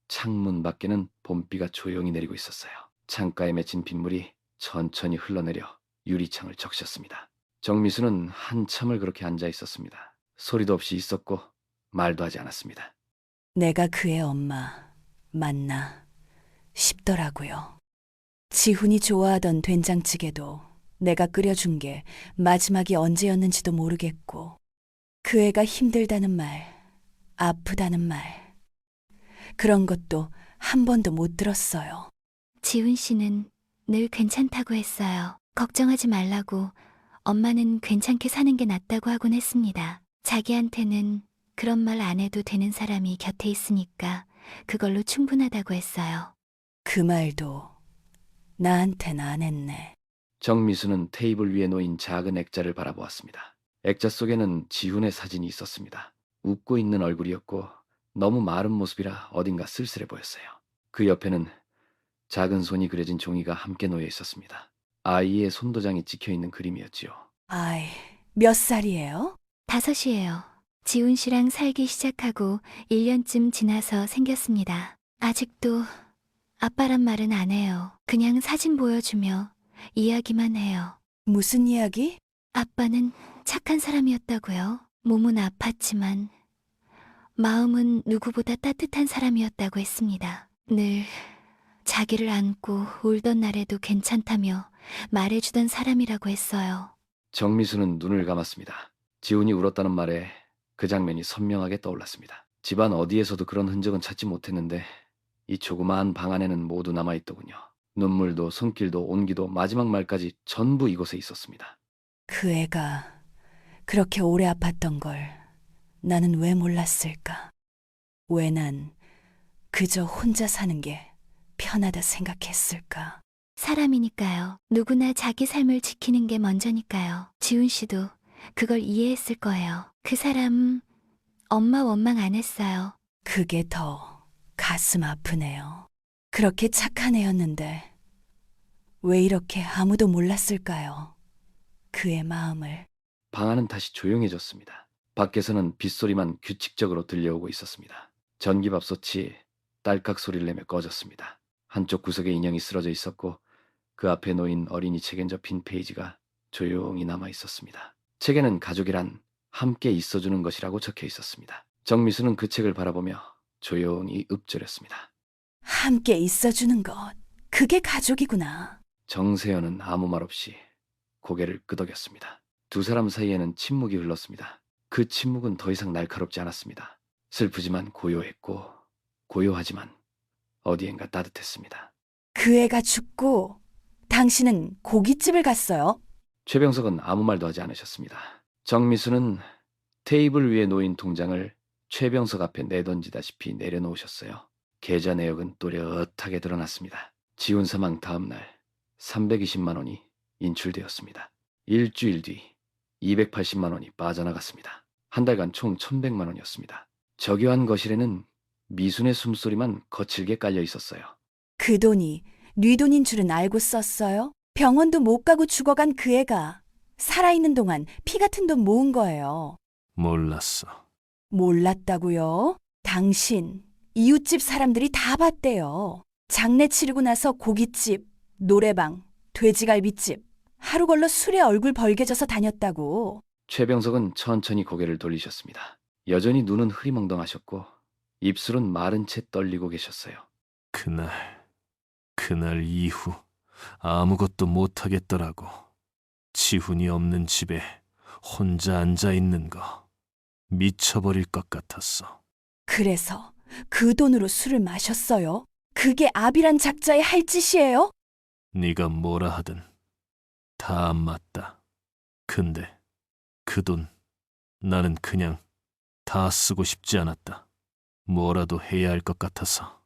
창문 밖에는 봄비가 조용히 내리고 있었어요. 창가에 맺힌 빗물이 천천히 흘러내려 유리창을 적셨습니다. 정미수는 한참을 그렇게 앉아 있었습니다. 소리도 없이 있었고 말도 하지 않았습니다.
내가 그의 엄마 맞나 싶더라고요. 지훈이 좋아하던 된장찌개도 내가 끓여준 게 마지막이 언제였는지도 모르겠고 그 애가 힘들다는 말, 아프다는 말 그런 것도 한 번도 못 들었어요.
지훈 씨는 늘 괜찮다고 했어요. 걱정하지 말라고 엄마는 괜찮게 사는 게 낫다고 하곤 했습니다. 자기한테는 그런 말 안 해도 되는 사람이 곁에 있으니까 그걸로 충분하다고 했어요.
그 말도 나한텐 안 했네.
정미수는 테이블 위에 놓인 작은 액자를 바라보았습니다. 액자 속에는 지훈의 사진이 있었습니다. 웃고 있는 얼굴이었고 너무 마른 모습이라 어딘가 쓸쓸해 보였어요. 그 옆에는 작은 손이 그려진 종이가 함께 놓여 있었습니다. 아이의 손도장이 찍혀 있는 그림이었지요.
아이, 몇 살이에요?
5이에요. 지훈 씨랑 살기 시작하고 1년쯤 지나서 생겼습니다. 아직도 아빠란 말은 안 해요. 그냥 사진 보여주며 이야기만 해요.
무슨 이야기?
아빠는 착한 사람이었다고요. 몸은 아팠지만 마음은 누구보다 따뜻한 사람이었다고 했습니다. 늘 자기를 안고 울던 날에도 괜찮다며 말해주던 사람이라고 했어요.
정미수는 눈을 감았습니다. 지훈이 울었다는 말에 그 장면이 선명하게 떠올랐습니다. 집안 어디에서도 그런 흔적은 찾지 못했는데 이 조그마한 방 안에는 모두 남아있더군요. 눈물도 손길도 온기도 마지막 말까지 전부 이곳에 있었습니다.
그 애가 그렇게 오래 아팠던 걸 나는 왜 몰랐을까? 왜 난 그저 혼자 사는 게 편하다 생각했을까?
사람이니까요. 누구나 자기 삶을 지키는 게 먼저니까요. 지훈 씨도 그걸 이해했을 거예요. 그 사람 엄마 원망 안 했어요.
그게 더 가슴 아프네요. 그렇게 착한 애였는데 왜 이렇게 아무도 몰랐을까요? 그의 마음을.
방 안은 다시 조용해졌습니다. 밖에서는 빗소리만 규칙적으로 들려오고 있었습니다. 전기밥솥이 딸깍 소리를 내며 꺼졌습니다. 한쪽 구석에 인형이 쓰러져 있었고 그 앞에 놓인 어린이 책에 접힌 페이지가 조용히 남아 있었습니다. 책에는 가족이란 함께 있어주는 것이라고 적혀 있었습니다. 정미수는 그 책을 바라보며 조용히 읊조렸습니다.
함께 있어주는 것, 그게 가족이구나.
정세현은 아무 말 없이 고개를 끄덕였습니다. 두 사람 사이에는 침묵이 흘렀습니다. 그 침묵은 더 이상 날카롭지 않았습니다. 슬프지만 고요했고 고요하지만 어디엔가 따뜻했습니다.
그 애가 죽고 당신은 고깃집을 갔어요?
최병석은 아무 말도 하지 않으셨습니다. 정미수는 테이블 위에 놓인 통장을 최병석 앞에 내던지다시피 내려놓으셨어요. 계좌 내역은 또렷하게 드러났습니다. 지훈 사망 다음 날 320만 원이 인출되었습니다. 일주일 뒤 280만 원이 빠져나갔습니다. 한 달간 총 1100만 원이었습니다. 저교한 거실에는 미순의 숨소리만 거칠게 깔려 있었어요.
그 돈이 네 돈인 줄은 알고 썼어요? 병원도 못 가고 죽어간 그 애가 살아있는 동안 피 같은 돈 모은 거예요.
몰랐어.
몰랐다고요? 당신, 이웃집 사람들이 다 봤대요. 장례 치르고 나서 고깃집, 노래방, 돼지갈비집, 하루 걸러 술에 얼굴 벌개져서 다녔다고.
최병석은 천천히 고개를 돌리셨습니다. 여전히 눈은 흐리멍덩하셨고 입술은 마른 채 떨리고 계셨어요.
그날 이후 아무것도 못하겠더라고. 지훈이 없는 집에 혼자 앉아 있는 거 미쳐버릴 것 같았어.
그래서 그 돈으로 술을 마셨어요? 그게 아비란 작자의 할 짓이에요?
네가 뭐라 하든 다 안 맞다. 근데 그 돈 나는 그냥 다 쓰고 싶지 않았다. 뭐라도 해야 할 것 같아서.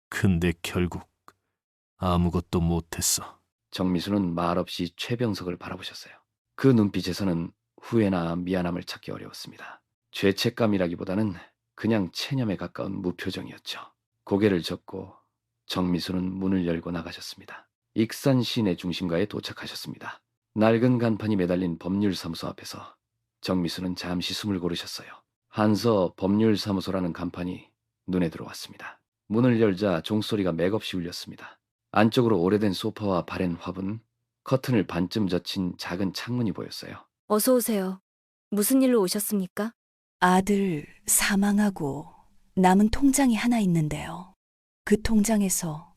근데 결국 아무것도 못했어.
정미수는 말없이 최병석을 바라보셨어요. 그 눈빛에서는 후회나 미안함을 찾기 어려웠습니다. 죄책감이라기보다는 그냥 체념에 가까운 무표정이었죠. 고개를 젓고 정미수는 문을 열고 나가셨습니다. 익산 시내 중심가에 도착하셨습니다. 낡은 간판이 매달린 법률사무소 앞에서 정미수는 잠시 숨을 고르셨어요. 한서 법률사무소라는 간판이 눈에 들어왔습니다. 문을 열자 종소리가 맥없이 울렸습니다. 안쪽으로 오래된 소파와 바랜 화분, 커튼을 반쯤 젖힌 작은 창문이 보였어요.
어서 오세요. 무슨 일로 오셨습니까?
아들 사망하고 남은 통장이 하나 있는데요. 그 통장에서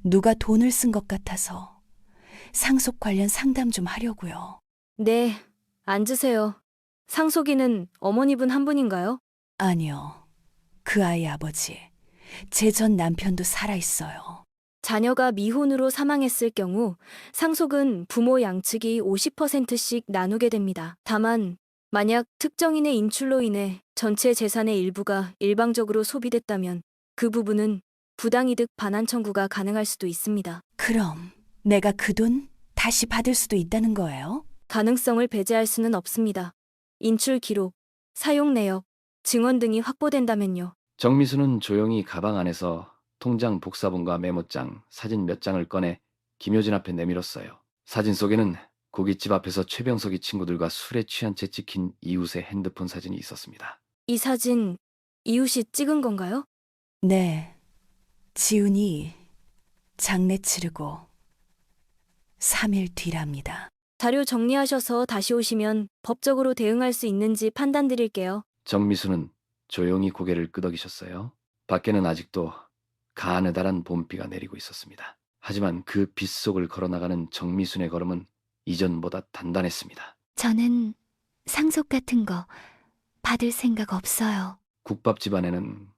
누가 돈을 쓴 것 같아서 상속 관련 상담 좀 하려고요.
네, 앉으세요. 상속인은 어머니분 한 분인가요?
아니요. 그 아이 아버지, 제 전 남편도 살아있어요.
자녀가 미혼으로 사망했을 경우 상속은 부모 양측이 50%씩 나누게 됩니다. 다만 만약 특정인의 인출로 인해 전체 재산의 일부가 일방적으로 소비됐다면 그 부분은 부당이득 반환 청구가 가능할 수도 있습니다.
그럼 내가 그 돈 다시 받을 수도 있다는 거예요?
가능성을 배제할 수는 없습니다. 인출 기록, 사용 내역, 증언 등이 확보된다면요.
정미수는 조용히 가방 안에서 통장 복사본과 메모장, 사진 몇 장을 꺼내 김효진 앞에 내밀었어요. 사진 속에는 고깃집 앞에서 최병석이 친구들과 술에 취한 채 찍힌 이웃의 핸드폰 사진이 있었습니다.
이 사진 이웃이 찍은 건가요?
네. 지훈이 장례 치르고 3일 뒤랍니다.
자료 정리하셔서 다시 오시면 법적으로 대응할 수 있는지 판단 드릴게요.
정미수는 조용히 고개를 끄덕이셨어요. 밖에는 아직도 가느다란 봄비가 내리고 있었습니다. 하지만 그 빗속을 걸어나가는 정미순의 걸음은 이전보다 단단했습니다.
저는 상속 같은 거 받을 생각 없어요.
국밥집 안에는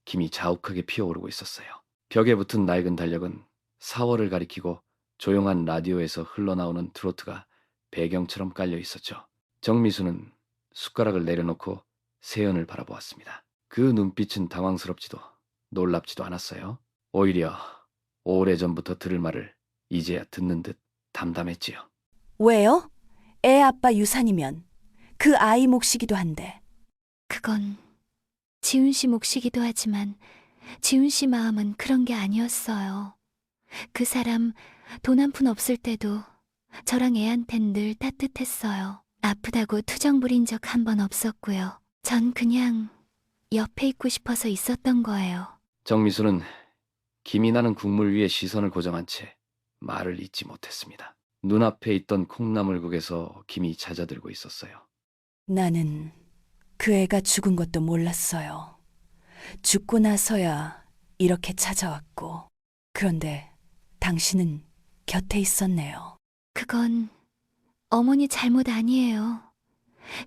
김이 자욱하게 피어오르고 있었어요. 벽에 붙은 낡은 달력은 4월을 가리키고 조용한 라디오에서 흘러나오는 트로트가 배경처럼 깔려 있었죠. 정미수는 숟가락을 내려놓고 세연을 바라보았습니다. 그 눈빛은 당황스럽지도 놀랍지도 않았어요. 오히려 오래전부터 들을 말을 이제야 듣는 듯 담담했지요.
왜요? 애 아빠 유산이면 그 아이 몫이기도 한데.
그건 지훈 씨 몫이기도 하지만 지훈 씨 마음은 그런 게 아니었어요. 그 사람 돈 한 푼 없을 때도 저랑 애한텐 늘 따뜻했어요. 아프다고 투정 부린 적 한 번 없었고요. 전 그냥 옆에 있고 싶어서 있었던 거예요.
정미수는 김이 나는 국물 위에 시선을 고정한 채 말을 잇지 못했습니다. 눈앞에 있던 콩나물국에서 김이 잦아들고 있었어요.
나는 그 애가 죽은 것도 몰랐어요. 죽고 나서야 이렇게 찾아왔고. 그런데 당신은 곁에 있었네요.
그건 어머니 잘못 아니에요.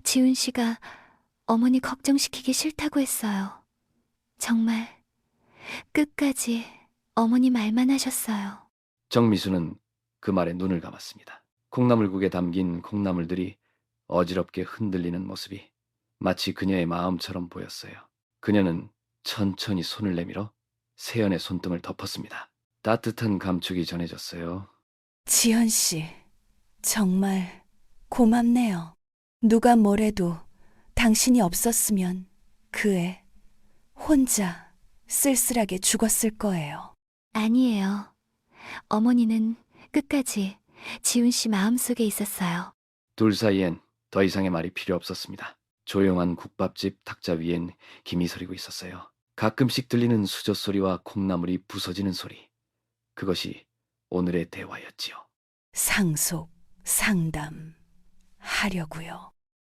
지훈 씨가 어머니 걱정시키기 싫다고 했어요. 정말 끝까지 어머니 말만 하셨어요.
정미수는 그 말에 눈을 감았습니다. 콩나물국에 담긴 콩나물들이 어지럽게 흔들리는 모습이 마치 그녀의 마음처럼 보였어요. 그녀는 천천히 손을 내밀어 세연의 손등을 덮었습니다. 따뜻한 감촉이 전해졌어요.
지현 씨, 정말 고맙네요. 누가 뭐래도 당신이 없었으면 그 애 혼자 쓸쓸하게 죽었을 거예요.
아니에요. 어머니는 끝까지 지훈 씨 마음속에 있었어요.
둘 사이엔 더 이상의 말이 필요 없었습니다. 조용한 국밥집 탁자 위엔 김이 서리고 있었어요. 가끔씩 들리는 수저 소리와 콩나물이 부서지는 소리. 그것이 오늘의 대화였지요.
상속, 상담 하려고요.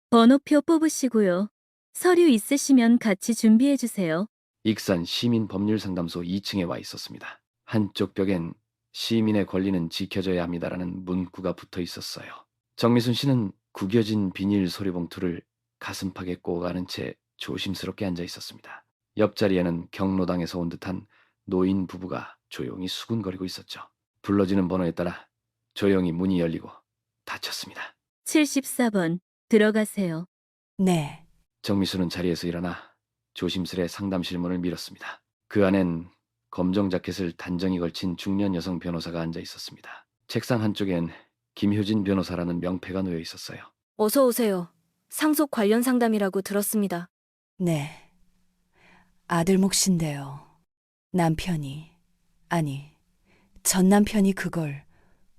번호표 뽑으시고요. 서류 있으시면 같이 준비해 주세요.
익산 시민법률상담소 2층에 와 있었습니다. 한쪽 벽엔 시민의 권리는 지켜져야 합니다라는 문구가 붙어 있었어요. 정미순 씨는 구겨진 비닐 소리봉투를 가슴팍에 꼬가는 채 조심스럽게 앉아 있었습니다. 옆자리에는 경로당에서 온 듯한 노인 부부가 조용히 수군거리고 있었죠. 불러지는 번호에 따라 조용히 문이 열리고 닫혔습니다.
74번 들어가세요.
네,
정미수는 자리에서 일어나 조심스레 상담실 문을 밀었습니다. 그 안엔 검정 자켓을 단정히 걸친 중년 여성 변호사가 앉아 있었습니다. 책상 한쪽엔 김효진 변호사라는 명패가 놓여 있었어요.
어서 오세요. 상속 관련 상담이라고 들었습니다.
네. 아들 몫인데요. 남편이, 아니, 전 남편이 그걸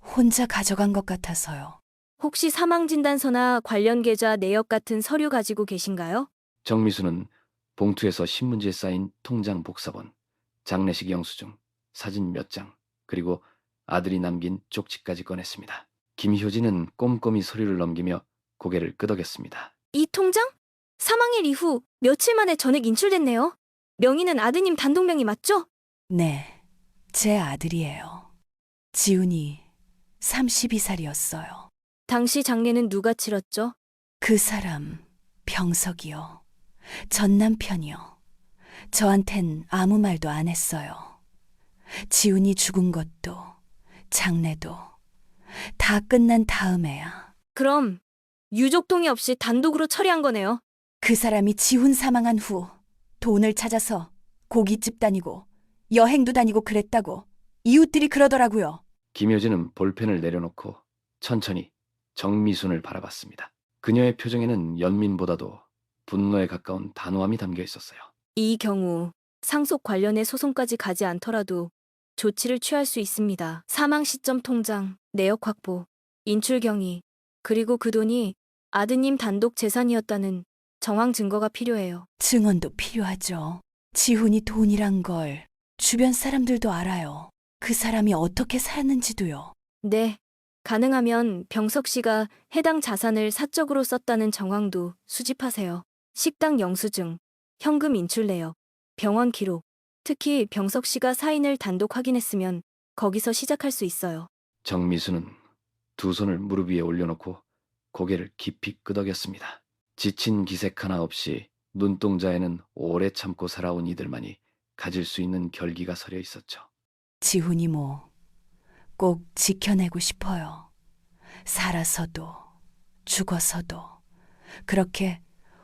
혼자 가져간 것 같아서요.
혹시 사망진단서나 관련 계좌 내역 같은 서류 가지고 계신가요?
정미수는 봉투에서 신문지에 쌓인 통장 복사본, 장례식 영수증, 사진 몇 장, 그리고 아들이 남긴 쪽지까지 꺼냈습니다. 김효진은 꼼꼼히 서류를 넘기며 고개를 끄덕였습니다.
이 통장? 사망일 이후 며칠 만에 전액 인출됐네요. 명의는 아드님 단독 명의 맞죠?
네, 제 아들이에요. 지훈이 32살이었어요.
당시 장례는 누가 치렀죠?
그 사람, 병석이요. 전 남편이요. 저한텐 아무 말도 안 했어요. 지훈이 죽은 것도, 장례도 다 끝난 다음에야.
그럼 유족 동의 없이 단독으로 처리한 거네요.
그 사람이 지훈 사망한 후 돈을 찾아서 고깃집 다니고 여행도 다니고 그랬다고 이웃들이 그러더라고요.
김효진은 볼펜을 내려놓고 천천히 정미순을 바라봤습니다. 그녀의 표정에는 연민보다도 분노에 가까운 단호함이 담겨 있었어요.
이 경우 상속 관련의 소송까지 가지 않더라도 조치를 취할 수 있습니다. 사망 시점 통장, 내역 확보, 인출 경위, 그리고 그 돈이 아드님 단독 재산이었다는 정황 증거가 필요해요.
증언도 필요하죠. 지훈이 돈이란 걸 주변 사람들도 알아요. 그 사람이 어떻게 사는지도요.
네, 가능하면 병석 씨가 해당 자산을 사적으로 썼다는 정황도 수집하세요. 식당 영수증, 현금 인출 내역, 병원 기록, 특히 병석 씨가 사인을 단독 확인했으면 거기서 시작할 수 있어요.
정미수는 두 손을 무릎 위에 올려놓고 고개를 깊이 끄덕였습니다. 지친 기색 하나 없이 눈동자에는 오래 참고 살아온 이들만이 가질 수 있는 결기가 서려 있었죠.
지훈이 꼭 지켜내고 싶어요. 살아서도 죽어서도 그렇게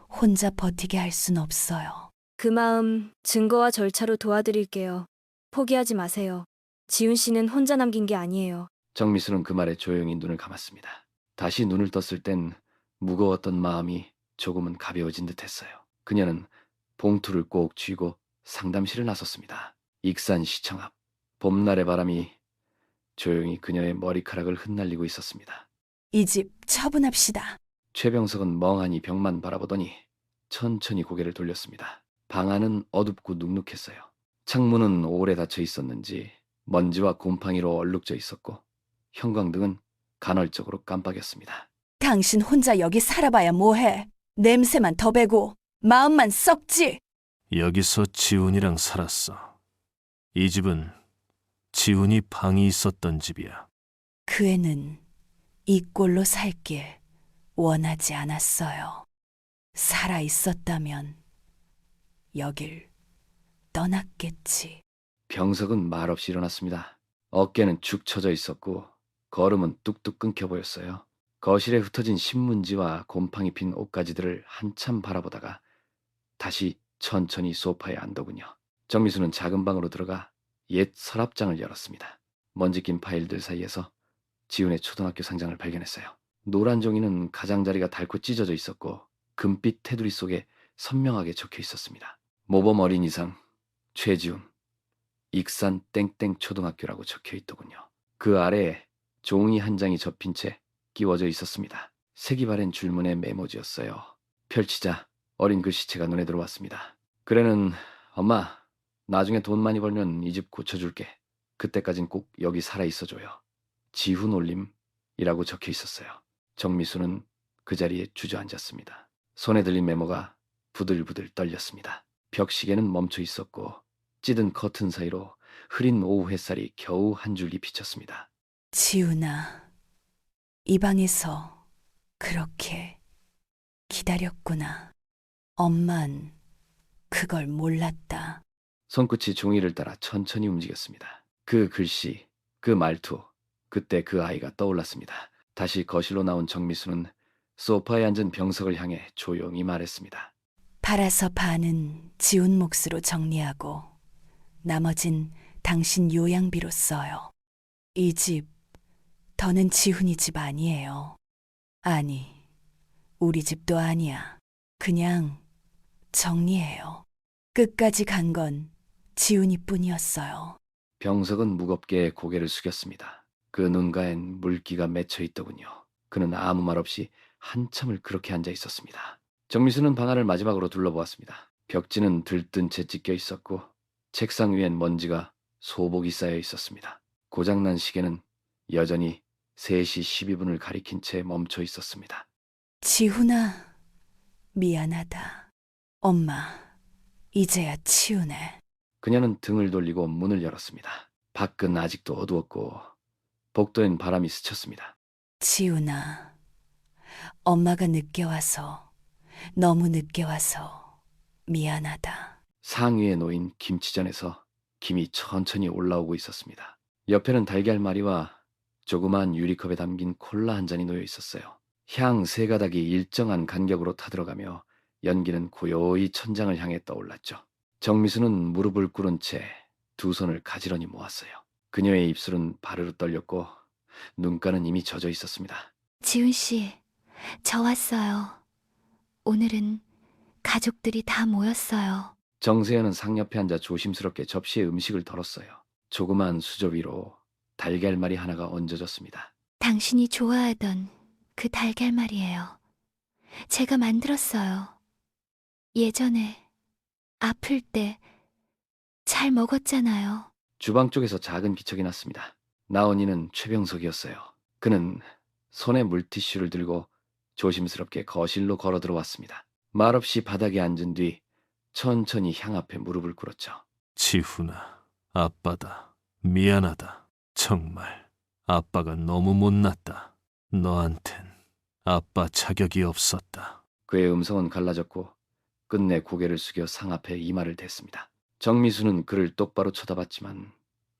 혼자 버티게 할 순 없어요.
그 마음 증거와 절차로 도와드릴게요. 포기하지 마세요. 지훈 씨는 혼자 남긴 게 아니에요.
정미수는 그 말에 조용히 눈을 감았습니다. 다시 눈을 떴을 땐 무거웠던 마음이 조금은 가벼워진 듯했어요. 그녀는 봉투를 꼭 쥐고 상담실을 나섰습니다. 익산시청 앞 봄날의 바람이 조용히 그녀의 머리카락을 흩날리고 있었습니다.
이 집 처분합시다.
최병석은 멍하니 벽만 바라보더니 천천히 고개를 돌렸습니다. 방 안은 어둡고 눅눅했어요. 창문은 오래 닫혀 있었는지 먼지와 곰팡이로 얼룩져 있었고 형광등은 간헐적으로 깜빡였습니다.
당신 혼자 여기 살아봐야 뭐해. 냄새만 더 배고 마음만 썩지.
여기서 지훈이랑 살았어. 이 집은 지훈이 방이 있었던 집이야.
그 애는 이 꼴로 살길 원하지 않았어요. 살아 있었다면 여길 떠났겠지.
병석은 말없이 일어났습니다. 어깨는 축 처져 있었고 걸음은 뚝뚝 끊겨 보였어요. 거실에 흩어진 신문지와 곰팡이 핀 옷가지들을 한참 바라보다가 다시 천천히 소파에 앉더군요. 정미수는 작은 방으로 들어가 옛 서랍장을 열었습니다. 먼지 낀 파일들 사이에서 지훈의 초등학교 상장을 발견했어요. 노란 종이는 가장자리가 닳고 찢어져 있었고 금빛 테두리 속에 선명하게 적혀 있었습니다. 모범 어린이상 최지훈 익산 땡땡 초등학교라고 적혀 있더군요. 그 아래에 종이 한 장이 접힌 채 끼워져 있었습니다. 색이 바랜 줄문의 메모지였어요. 펼치자 어린 글씨체가 눈에 들어왔습니다. 그래는 엄마, 나중에 돈 많이 벌면 이 집 고쳐줄게. 그때까진 꼭 여기 살아 있어줘요. 지훈 올림이라고 적혀 있었어요. 정미수는 그 자리에 주저앉았습니다. 손에 들린 메모가 부들부들 떨렸습니다. 벽시계는 멈춰 있었고 찌든 커튼 사이로 흐린 오후 햇살이 겨우 한 줄기 비쳤습니다.
지훈아, 이 방에서 그렇게 기다렸구나. 엄만 그걸 몰랐다.
손끝이 종이를 따라 천천히 움직였습니다. 그 글씨, 그 말투, 그때 그 아이가 떠올랐습니다. 다시 거실로 나온 정미수는 소파에 앉은 병석을 향해 조용히 말했습니다.
팔아서 반은 지훈 몫으로 정리하고 나머진 당신 요양비로 써요. 이 집 더는 지훈이 집 아니에요. 아니, 우리 집도 아니야. 그냥 정리해요. 끝까지 간 건 지훈이 뿐이었어요.
병석은 무겁게 고개를 숙였습니다. 그 눈가엔 물기가 맺혀 있더군요. 그는 아무 말 없이 한참을 그렇게 앉아 있었습니다. 정미수는 방 안을 마지막으로 둘러보았습니다. 벽지는 들뜬 채 찢겨 있었고 책상 위엔 먼지가 소복이 쌓여 있었습니다. 고장난 시계는 여전히 3시 12분을 가리킨 채 멈춰 있었습니다.
지훈아, 미안하다. 엄마, 이제야 치우네.
그녀는 등을 돌리고 문을 열었습니다. 밖은 아직도 어두웠고 복도엔 바람이 스쳤습니다.
지훈아, 엄마가 늦게 와서, 너무 늦게 와서 미안하다.
상위에 놓인 김치전에서 김이 천천히 올라오고 있었습니다. 옆에는 달걀말이와 조그마한 유리컵에 담긴 콜라 한 잔이 놓여 있었어요. 향 3가닥이 일정한 간격으로 타들어가며 연기는 고요히 천장을 향해 떠올랐죠. 정미수는 무릎을 꿇은 채 두 손을 가지런히 모았어요. 그녀의 입술은 바르르 떨렸고 눈가는 이미 젖어 있었습니다.
지훈 씨, 저 왔어요. 오늘은 가족들이 다 모였어요.
정세현은 상옆에 앉아 조심스럽게 접시에 음식을 덜었어요. 조그만 수저 위로 달걀말이 하나가 얹어졌습니다.
당신이 좋아하던 그 달걀말이에요. 제가 만들었어요. 예전에 아플 때 잘 먹었잖아요.
주방 쪽에서 작은 기척이 났습니다. 나온이는 최병석이었어요. 그는 손에 물티슈를 들고 조심스럽게 거실로 걸어 들어왔습니다. 말없이 바닥에 앉은 뒤 천천히 향 앞에 무릎을 꿇었죠.
지훈아, 아빠다. 미안하다. 정말 아빠가 너무 못났다. 너한텐 아빠 자격이 없었다.
그의 음성은 갈라졌고 끝내 고개를 숙여 상 앞에 이마를 댔습니다. 정미수는 그를 똑바로 쳐다봤지만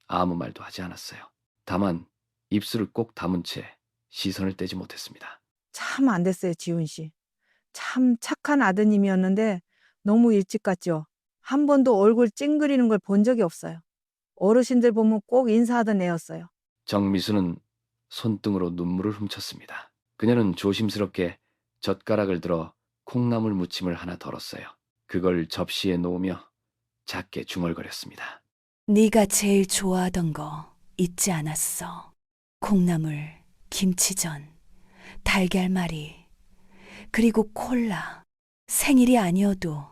아무 말도 하지 않았어요. 다만 입술을 꼭 다문 채 시선을 떼지 못했습니다.
참 안 됐어요, 지훈 씨. 참 착한 아드님이었는데 너무 일찍 갔죠. 한 번도 얼굴 찡그리는 걸 본 적이 없어요. 어르신들 보면 꼭 인사하던 애였어요.
정미수는 손등으로 눈물을 훔쳤습니다. 그녀는 조심스럽게 젓가락을 들어 콩나물 무침을 하나 덜었어요. 그걸 접시에 놓으며 작게 중얼거렸습니다.
네가 제일 좋아하던 거 잊지 않았어. 콩나물, 김치전, 달걀말이, 그리고 콜라. 생일이 아니어도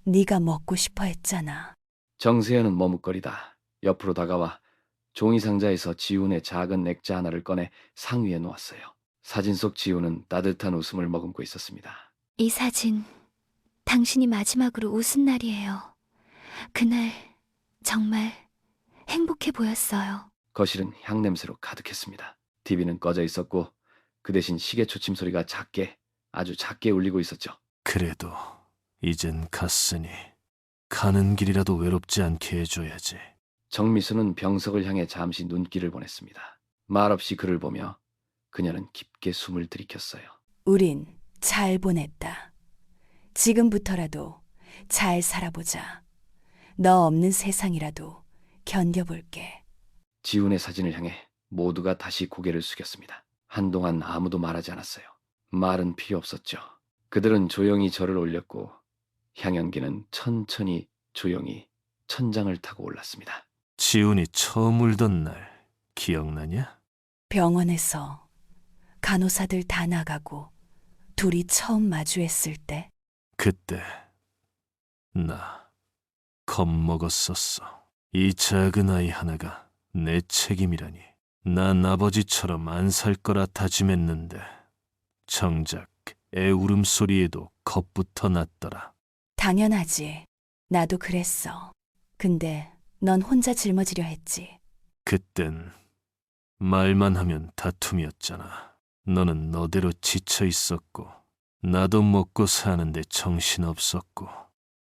네가 먹고 싶어 했잖아.
정세현은 머뭇거리다 옆으로 다가와 종이 상자에서 지훈의 작은 액자 하나를 꺼내 상 위에 놓았어요. 사진 속 지훈은 따뜻한 웃음을 머금고 있었습니다.
이 사진, 당신이 마지막으로 웃은 날이에요. 그날 정말 행복해 보였어요.
거실은 향냄새로 가득했습니다. TV는 꺼져 있었고 그 대신 시계 초침 소리가 작게, 아주 작게 울리고 있었죠.
그래도 이젠 갔으니 가는 길이라도 외롭지 않게 해줘야지.
정미수는 병석을 향해 잠시 눈길을 보냈습니다. 말없이 그를 보며 그녀는 깊게 숨을 들이켰어요.
우린 잘 보냈다. 지금부터라도 잘 살아보자. 너 없는 세상이라도 견뎌볼게.
지훈의 사진을 향해 모두가 다시 고개를 숙였습니다. 한동안 아무도 말하지 않았어요. 말은 필요 없었죠. 그들은 조용히 절을 올렸고 향연기는 천천히 조용히 천장을 타고 올랐습니다.
지훈이 처음 울던 날 기억나냐?
병원에서 간호사들 다 나가고 둘이 처음 마주했을 때
그때 나 겁먹었었어. 이 작은 아이 하나가 내 책임이라니. 난 아버지처럼 안 살 거라 다짐했는데 정작 애 울음소리에도 겁부터 났더라.
당연하지. 나도 그랬어. 근데 넌 혼자 짊어지려 했지.
그땐 말만 하면 다툼이었잖아. 너는 너대로 지쳐 있었고 나도 먹고 사는데 정신없었고.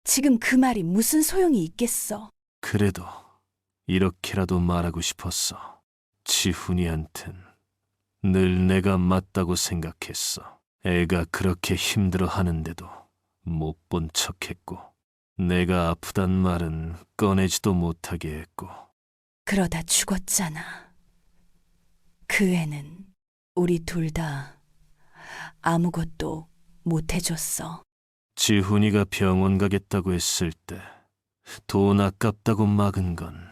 지금 그 말이 무슨 소용이 있겠어.
그래도 이렇게라도 말하고 싶었어. 지훈이한텐 늘 내가 맞다고 생각했어. 애가 그렇게 힘들어 하는데도 못 본 척했고 내가 아프단 말은 꺼내지도 못하게 했고.
그러다 죽었잖아. 그 애는 우리 둘 다 아무것도 못 해줬어.
지훈이가 병원 가겠다고 했을 때 돈 아깝다고 막은 건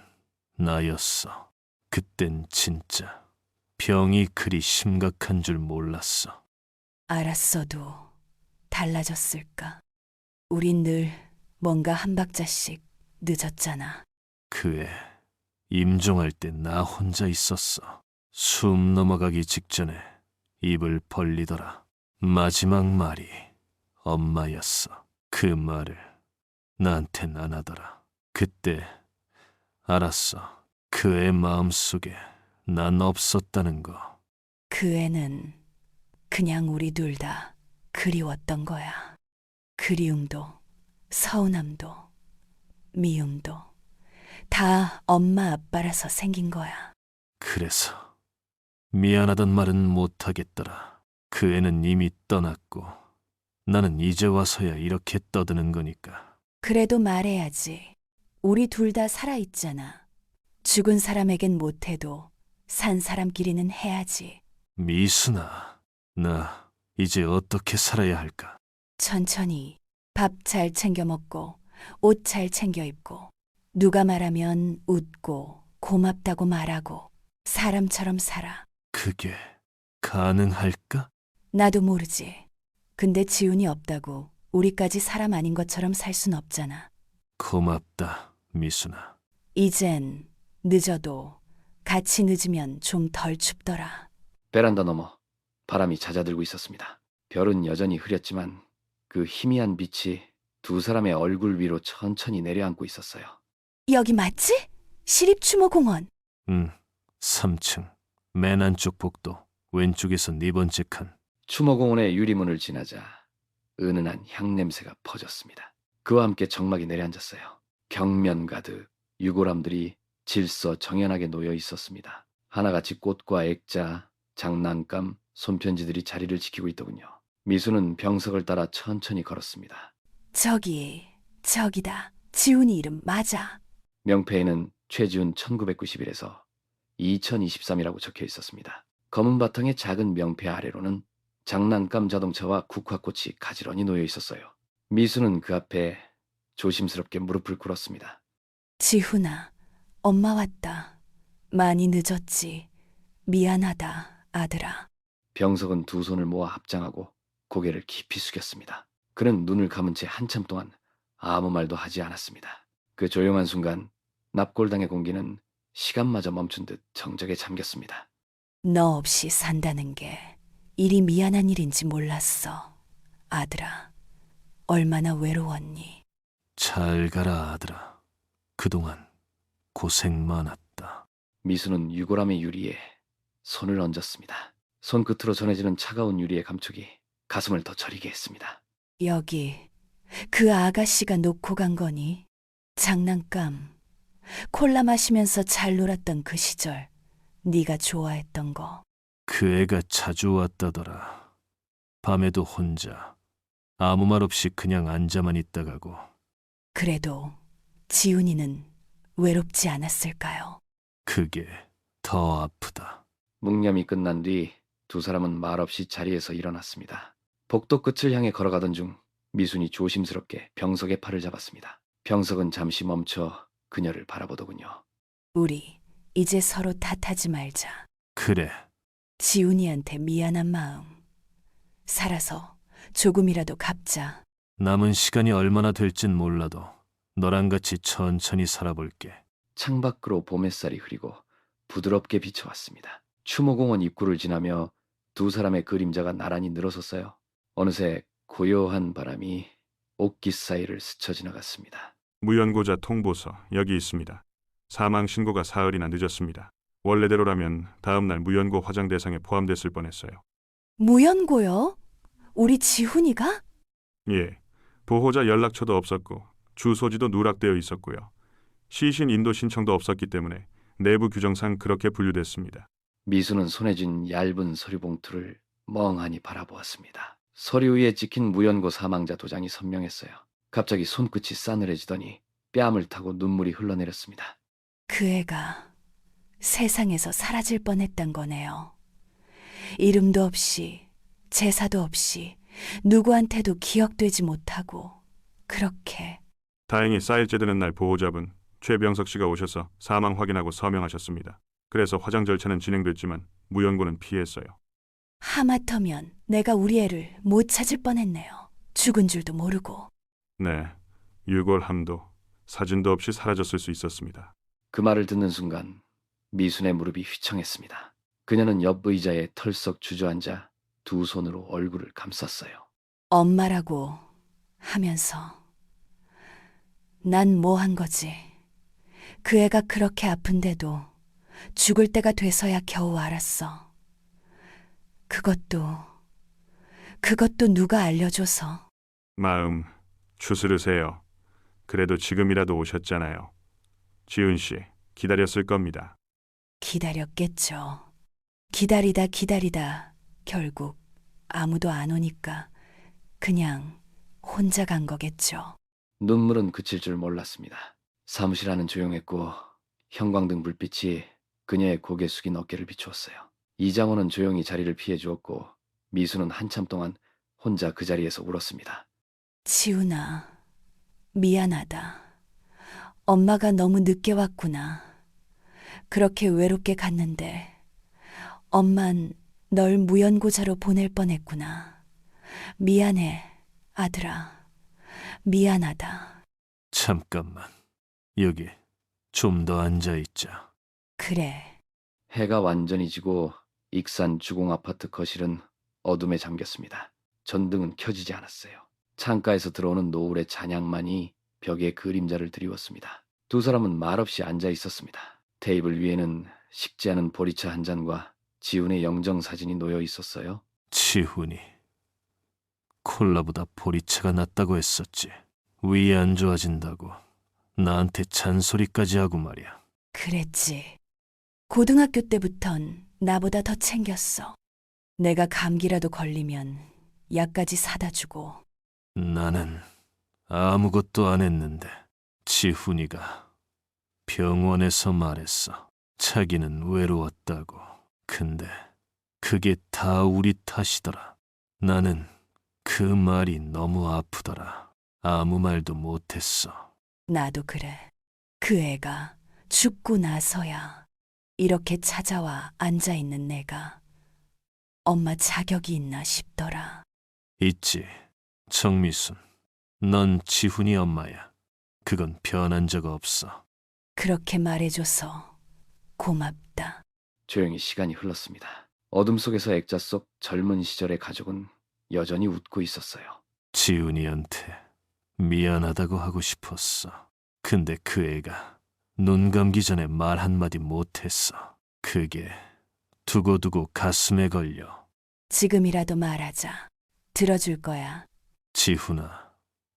나였어. 그땐 진짜 병이 그리 심각한 줄 몰랐어.
알았어도 달라졌을까? 우린 늘 뭔가 한 박자씩 늦었잖아.
그 애 임종할 때 나 혼자 있었어. 숨 넘어가기 직전에 입을 벌리더라. 마지막 말이 엄마였어. 그 말을 나한텐 안 하더라. 그때 알았어. 그 애 마음속에 난 없었다는 거.
그 애는 그냥 우리 둘 다 그리웠던 거야. 그리움도, 서운함도, 미움도 다 엄마 아빠라서 생긴 거야.
그래서 미안하단 말은 못하겠더라. 그 애는 이미 떠났고 나는 이제 와서야 이렇게 떠드는 거니까.
그래도 말해야지. 우리 둘 다 살아있잖아. 죽은 사람에겐 못해도 산 사람끼리는 해야지.
미순아, 나 이제 어떻게 살아야 할까?
천천히 밥 잘 챙겨 먹고 옷 잘 챙겨 입고, 누가 말하면 웃고, 고맙다고 말하고, 사람처럼 살아.
그게 가능할까?
나도 모르지. 근데 지훈이 없다고 우리까지 사람 아닌 것처럼 살 순 없잖아.
고맙다, 미순아.
이젠 늦어도 같이 늦으면 좀 덜 춥더라.
베란다 너머 바람이 잦아들고 있었습니다. 별은 여전히 흐렸지만 그 희미한 빛이 두 사람의 얼굴 위로 천천히 내려앉고 있었어요.
여기 맞지? 시립추모공원.
3층. 맨 안쪽 복도. 왼쪽에서 네 번째 칸.
추모공원의 유리문을 지나자 은은한 향냄새가 퍼졌습니다. 그와 함께 정막이 내려앉았어요. 경면 가득 유골함들이 질서 정연하게 놓여 있었습니다. 하나같이 꽃과 액자, 장난감, 손편지들이 자리를 지키고 있더군요. 미수는 병석을 따라 천천히 걸었습니다.
저기다. 지훈이 이름 맞아.
명패에는 최지훈 1991에서 2023이라고 적혀 있었습니다. 검은 바탕의 작은 명패 아래로는 장난감 자동차와 국화꽃이 가지런히 놓여 있었어요. 미수는 그 앞에 조심스럽게 무릎을 꿇었습니다.
지훈아, 엄마 왔다. 많이 늦었지. 미안하다, 아들아.
병석은 두 손을 모아 합장하고 고개를 깊이 숙였습니다. 그는 눈을 감은 채 한참 동안 아무 말도 하지 않았습니다. 그 조용한 순간 납골당의 공기는 시간마저 멈춘 듯 정적에 잠겼습니다.
너 없이 산다는 게 이리 미안한 일인지 몰랐어. 아들아, 얼마나 외로웠니?
잘 가라, 아들아. 그동안 고생 많았다.
미수는 유골함의 유리에 손을 얹었습니다. 손끝으로 전해지는 차가운 유리의 감촉이 가슴을 더 저리게 했습니다.
여기 그 아가씨가 놓고 간 거니? 장난감, 콜라 마시면서 잘 놀았던 그 시절, 네가 좋아했던 거.
그 애가 자주 왔다더라. 밤에도 혼자. 아무 말 없이 그냥 앉아만 있다 가고.
그래도 지훈이는 외롭지 않았을까요?
그게 더 아프다.
묵념이 끝난 뒤 두 사람은 말없이 자리에서 일어났습니다. 복도 끝을 향해 걸어가던 중 미순이 조심스럽게 병석의 팔을 잡았습니다. 병석은 잠시 멈춰 그녀를 바라보더군요.
우리 이제 서로 탓하지 말자.
그래.
지훈이한테 미안한 마음. 살아서 조금이라도 갚자.
남은 시간이 얼마나 될진 몰라도 너랑 같이 천천히 살아볼게.
창밖으로 봄 햇살이 흐리고 부드럽게 비춰왔습니다. 추모공원 입구를 지나며 두 사람의 그림자가 나란히 늘어섰어요. 어느새 고요한 바람이 옥기 사이를 스쳐 지나갔습니다.
무연고자 통보서 여기 있습니다. 사망 신고가 사흘이나 늦었습니다. 원래대로라면 다음 날 무연고 화장 대상에 포함됐을 뻔했어요.
무연고요? 우리 지훈이가?
예, 보호자 연락처도 없었고 주소지도 누락되어 있었고요. 시신 인도 신청도 없었기 때문에 내부 규정상 그렇게 분류됐습니다.
미수는 손에 쥔 얇은 서류 봉투를 멍하니 바라보았습니다. 서류 위에 찍힌 무연고 사망자 도장이 선명했어요. 갑자기 손끝이 싸늘해지더니 뺨을 타고 눈물이 흘러내렸습니다.
그 애가 세상에서 사라질 뻔했단 거네요. 이름도 없이 제사도 없이 누구한테도 기억되지 못하고 그렇게.
다행히 사일째 되는 날 보호자분 최병석 씨가 오셔서 사망 확인하고 서명하셨습니다. 그래서 화장 절차는 진행됐지만 무연고는 피했어요.
하마터면 내가 우리 애를 못 찾을 뻔했네요. 죽은 줄도 모르고.
네, 유골함도 사진도 없이 사라졌을 수 있었습니다.
그 말을 듣는 순간 미순의 무릎이 휘청했습니다. 그녀는 옆 의자에 털썩 주저앉아 두 손으로 얼굴을 감쌌어요.
엄마라고 하면서 난 뭐 한 거지. 그 애가 그렇게 아픈데도 죽을 때가 돼서야 겨우 알았어. 그것도 누가 알려줘서.
마음 추스르세요. 그래도 지금이라도 오셨잖아요. 지훈 씨 기다렸을 겁니다.
기다렸겠죠. 기다리다 결국 아무도 안 오니까 그냥 혼자 간 거겠죠.
눈물은 그칠 줄 몰랐습니다. 사무실 안은 조용했고 형광등 불빛이 그녀의 고개 숙인 어깨를 비추었어요. 이장호는 조용히 자리를 피해 주었고 미수는 한참 동안 혼자 그 자리에서 울었습니다.
지훈아, 미안하다. 엄마가 너무 늦게 왔구나. 그렇게 외롭게 갔는데 엄만 널 무연고자로 보낼 뻔했구나. 미안해, 아들아. 미안하다.
잠깐만. 여기 좀 더 앉아 있자.
그래.
해가 완전히 지고 익산 주공 아파트 거실은 어둠에 잠겼습니다. 전등은 켜지지 않았어요. 창가에서 들어오는 노을의 잔향만이 벽에 그림자를 드리웠습니다. 두 사람은 말없이 앉아 있었습니다. 테이블 위에는 식지 않은 보리차 한 잔과 지훈의 영정사진이 놓여 있었어요.
지훈이 콜라보다 보리차가 낫다고 했었지. 위 안 좋아진다고 나한테 잔소리까지 하고 말이야.
그랬지. 고등학교 때부턴 나보다 더 챙겼어. 내가 감기라도 걸리면 약까지 사다 주고.
나는 아무것도 안 했는데 지훈이가 병원에서 말했어. 자기는 외로웠다고. 근데 그게 다 우리 탓이더라. 나는 그 말이 너무 아프더라. 아무 말도 못했어.
나도 그래. 그 애가 죽고 나서야 이렇게 찾아와 앉아있는 내가 엄마 자격이 있나 싶더라.
있지, 정미순. 넌 지훈이 엄마야. 그건 변한 적 없어.
그렇게 말해줘서 고맙다.
조용히 시간이 흘렀습니다. 어둠 속에서 액자 속 젊은 시절의 가족은 여전히 웃고 있었어요.
지훈이한테 미안하다고 하고 싶었어. 근데 그 애가 눈 감기 전에 말 한마디 못했어. 그게 두고두고 가슴에 걸려.
지금이라도 말하자. 들어줄 거야.
지훈아,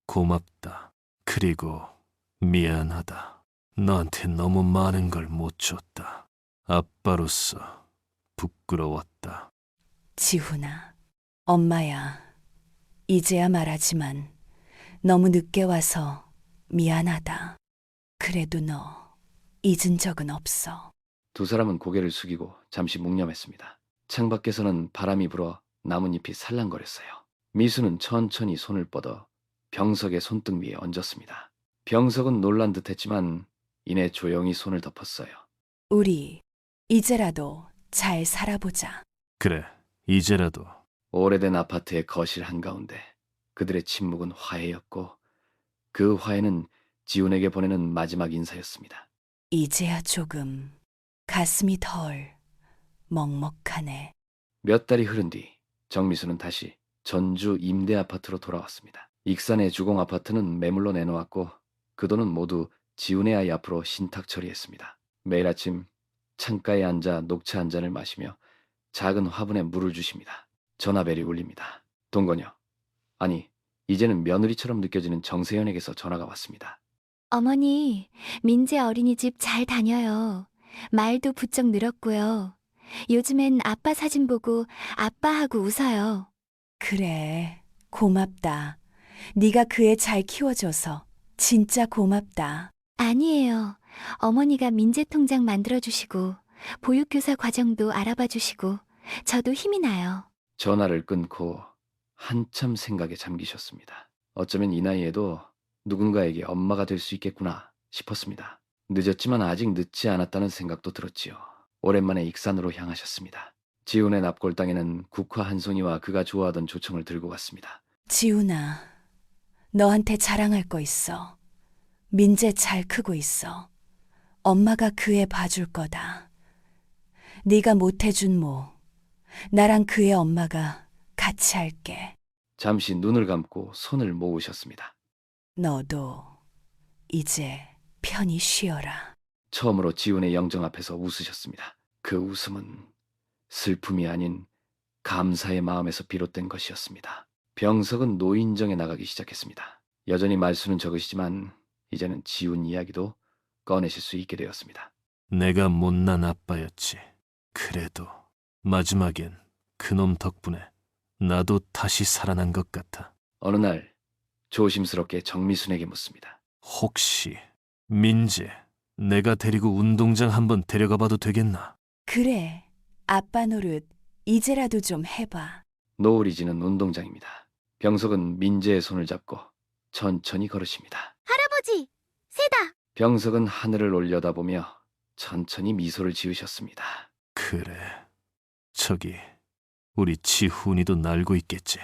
고맙다. 그리고 미안하다. 너한테 너무 많은 걸 못 줬다. 아빠로서 부끄러웠다.
지훈아, 엄마야. 이제야 말하지만 너무 늦게 와서 미안하다. 그래도 너 잊은 적은 없어.
두 사람은 고개를 숙이고 잠시 묵념했습니다. 창밖에서는 바람이 불어 나뭇잎이 살랑거렸어요. 미수는 천천히 손을 뻗어 병석의 손등 위에 얹었습니다. 병석은 놀란 듯했지만 이내 조용히 손을 덮었어요.
우리 이제라도 잘 살아보자.
그래, 이제라도.
오래된 아파트의 거실 한가운데 그들의 침묵은 화해였고 그 화해는 지훈에게 보내는 마지막 인사였습니다.
이제야 조금 가슴이 덜 먹먹하네.
몇 달이 흐른 뒤 정미수는 다시 전주 임대 아파트로 돌아왔습니다. 익산의 주공 아파트는 매물로 내놓았고 그 돈은 모두 지훈의 아이 앞으로 신탁 처리했습니다. 매일 아침 창가에 앉아 녹차 한 잔을 마시며 작은 화분에 물을 주십니다. 전화벨이 울립니다. 동건여, 아니 이제는 며느리처럼 느껴지는 정세현에게서 전화가 왔습니다.
어머니, 민재 어린이집 잘 다녀요. 말도 부쩍 늘었고요. 요즘엔 아빠 사진 보고 아빠하고 웃어요.
그래, 고맙다. 네가 그 애 잘 키워줘서 진짜 고맙다.
아니에요. 어머니가 민재 통장 만들어주시고 보육교사 과정도 알아봐주시고 저도 힘이 나요.
전화를 끊고 한참 생각에 잠기셨습니다. 어쩌면 이 나이에도 누군가에게 엄마가 될 수 있겠구나 싶었습니다. 늦었지만 아직 늦지 않았다는 생각도 들었지요. 오랜만에 익산으로 향하셨습니다. 지훈의 납골 땅에는 국화 한 송이와 그가 좋아하던 조청을 들고 갔습니다.
지훈아, 너한테 자랑할 거 있어. 민재 잘 크고 있어. 엄마가 그 애 봐줄 거다. 네가 못해준 모, 나랑 그 애 엄마가 같이 할게.
잠시 눈을 감고 손을 모으셨습니다.
너도 이제 편히 쉬어라.
처음으로 지훈의 영정 앞에서 웃으셨습니다. 그 웃음은 슬픔이 아닌 감사의 마음에서 비롯된 것이었습니다. 병석은 노인정에 나가기 시작했습니다. 여전히 말수는 적으시지만 이제는 지훈 이야기도 꺼내실 수 있게 되었습니다.
내가 못난 아빠였지. 그래도 마지막엔 그놈 덕분에 나도 다시 살아난 것 같아.
어느 날 조심스럽게 정미순에게 묻습니다.
혹시 민재, 내가 데리고 운동장 한번 데려가 봐도 되겠나?
그래, 아빠 노릇 이제라도 좀 해봐.
노을이 지는 운동장입니다. 병석은 민재의 손을 잡고 천천히 걸으십니다.
할아버지, 새다.
병석은 하늘을 올려다보며 천천히 미소를 지으셨습니다.
그래. 저기 우리 지훈이도 날고 있겠지.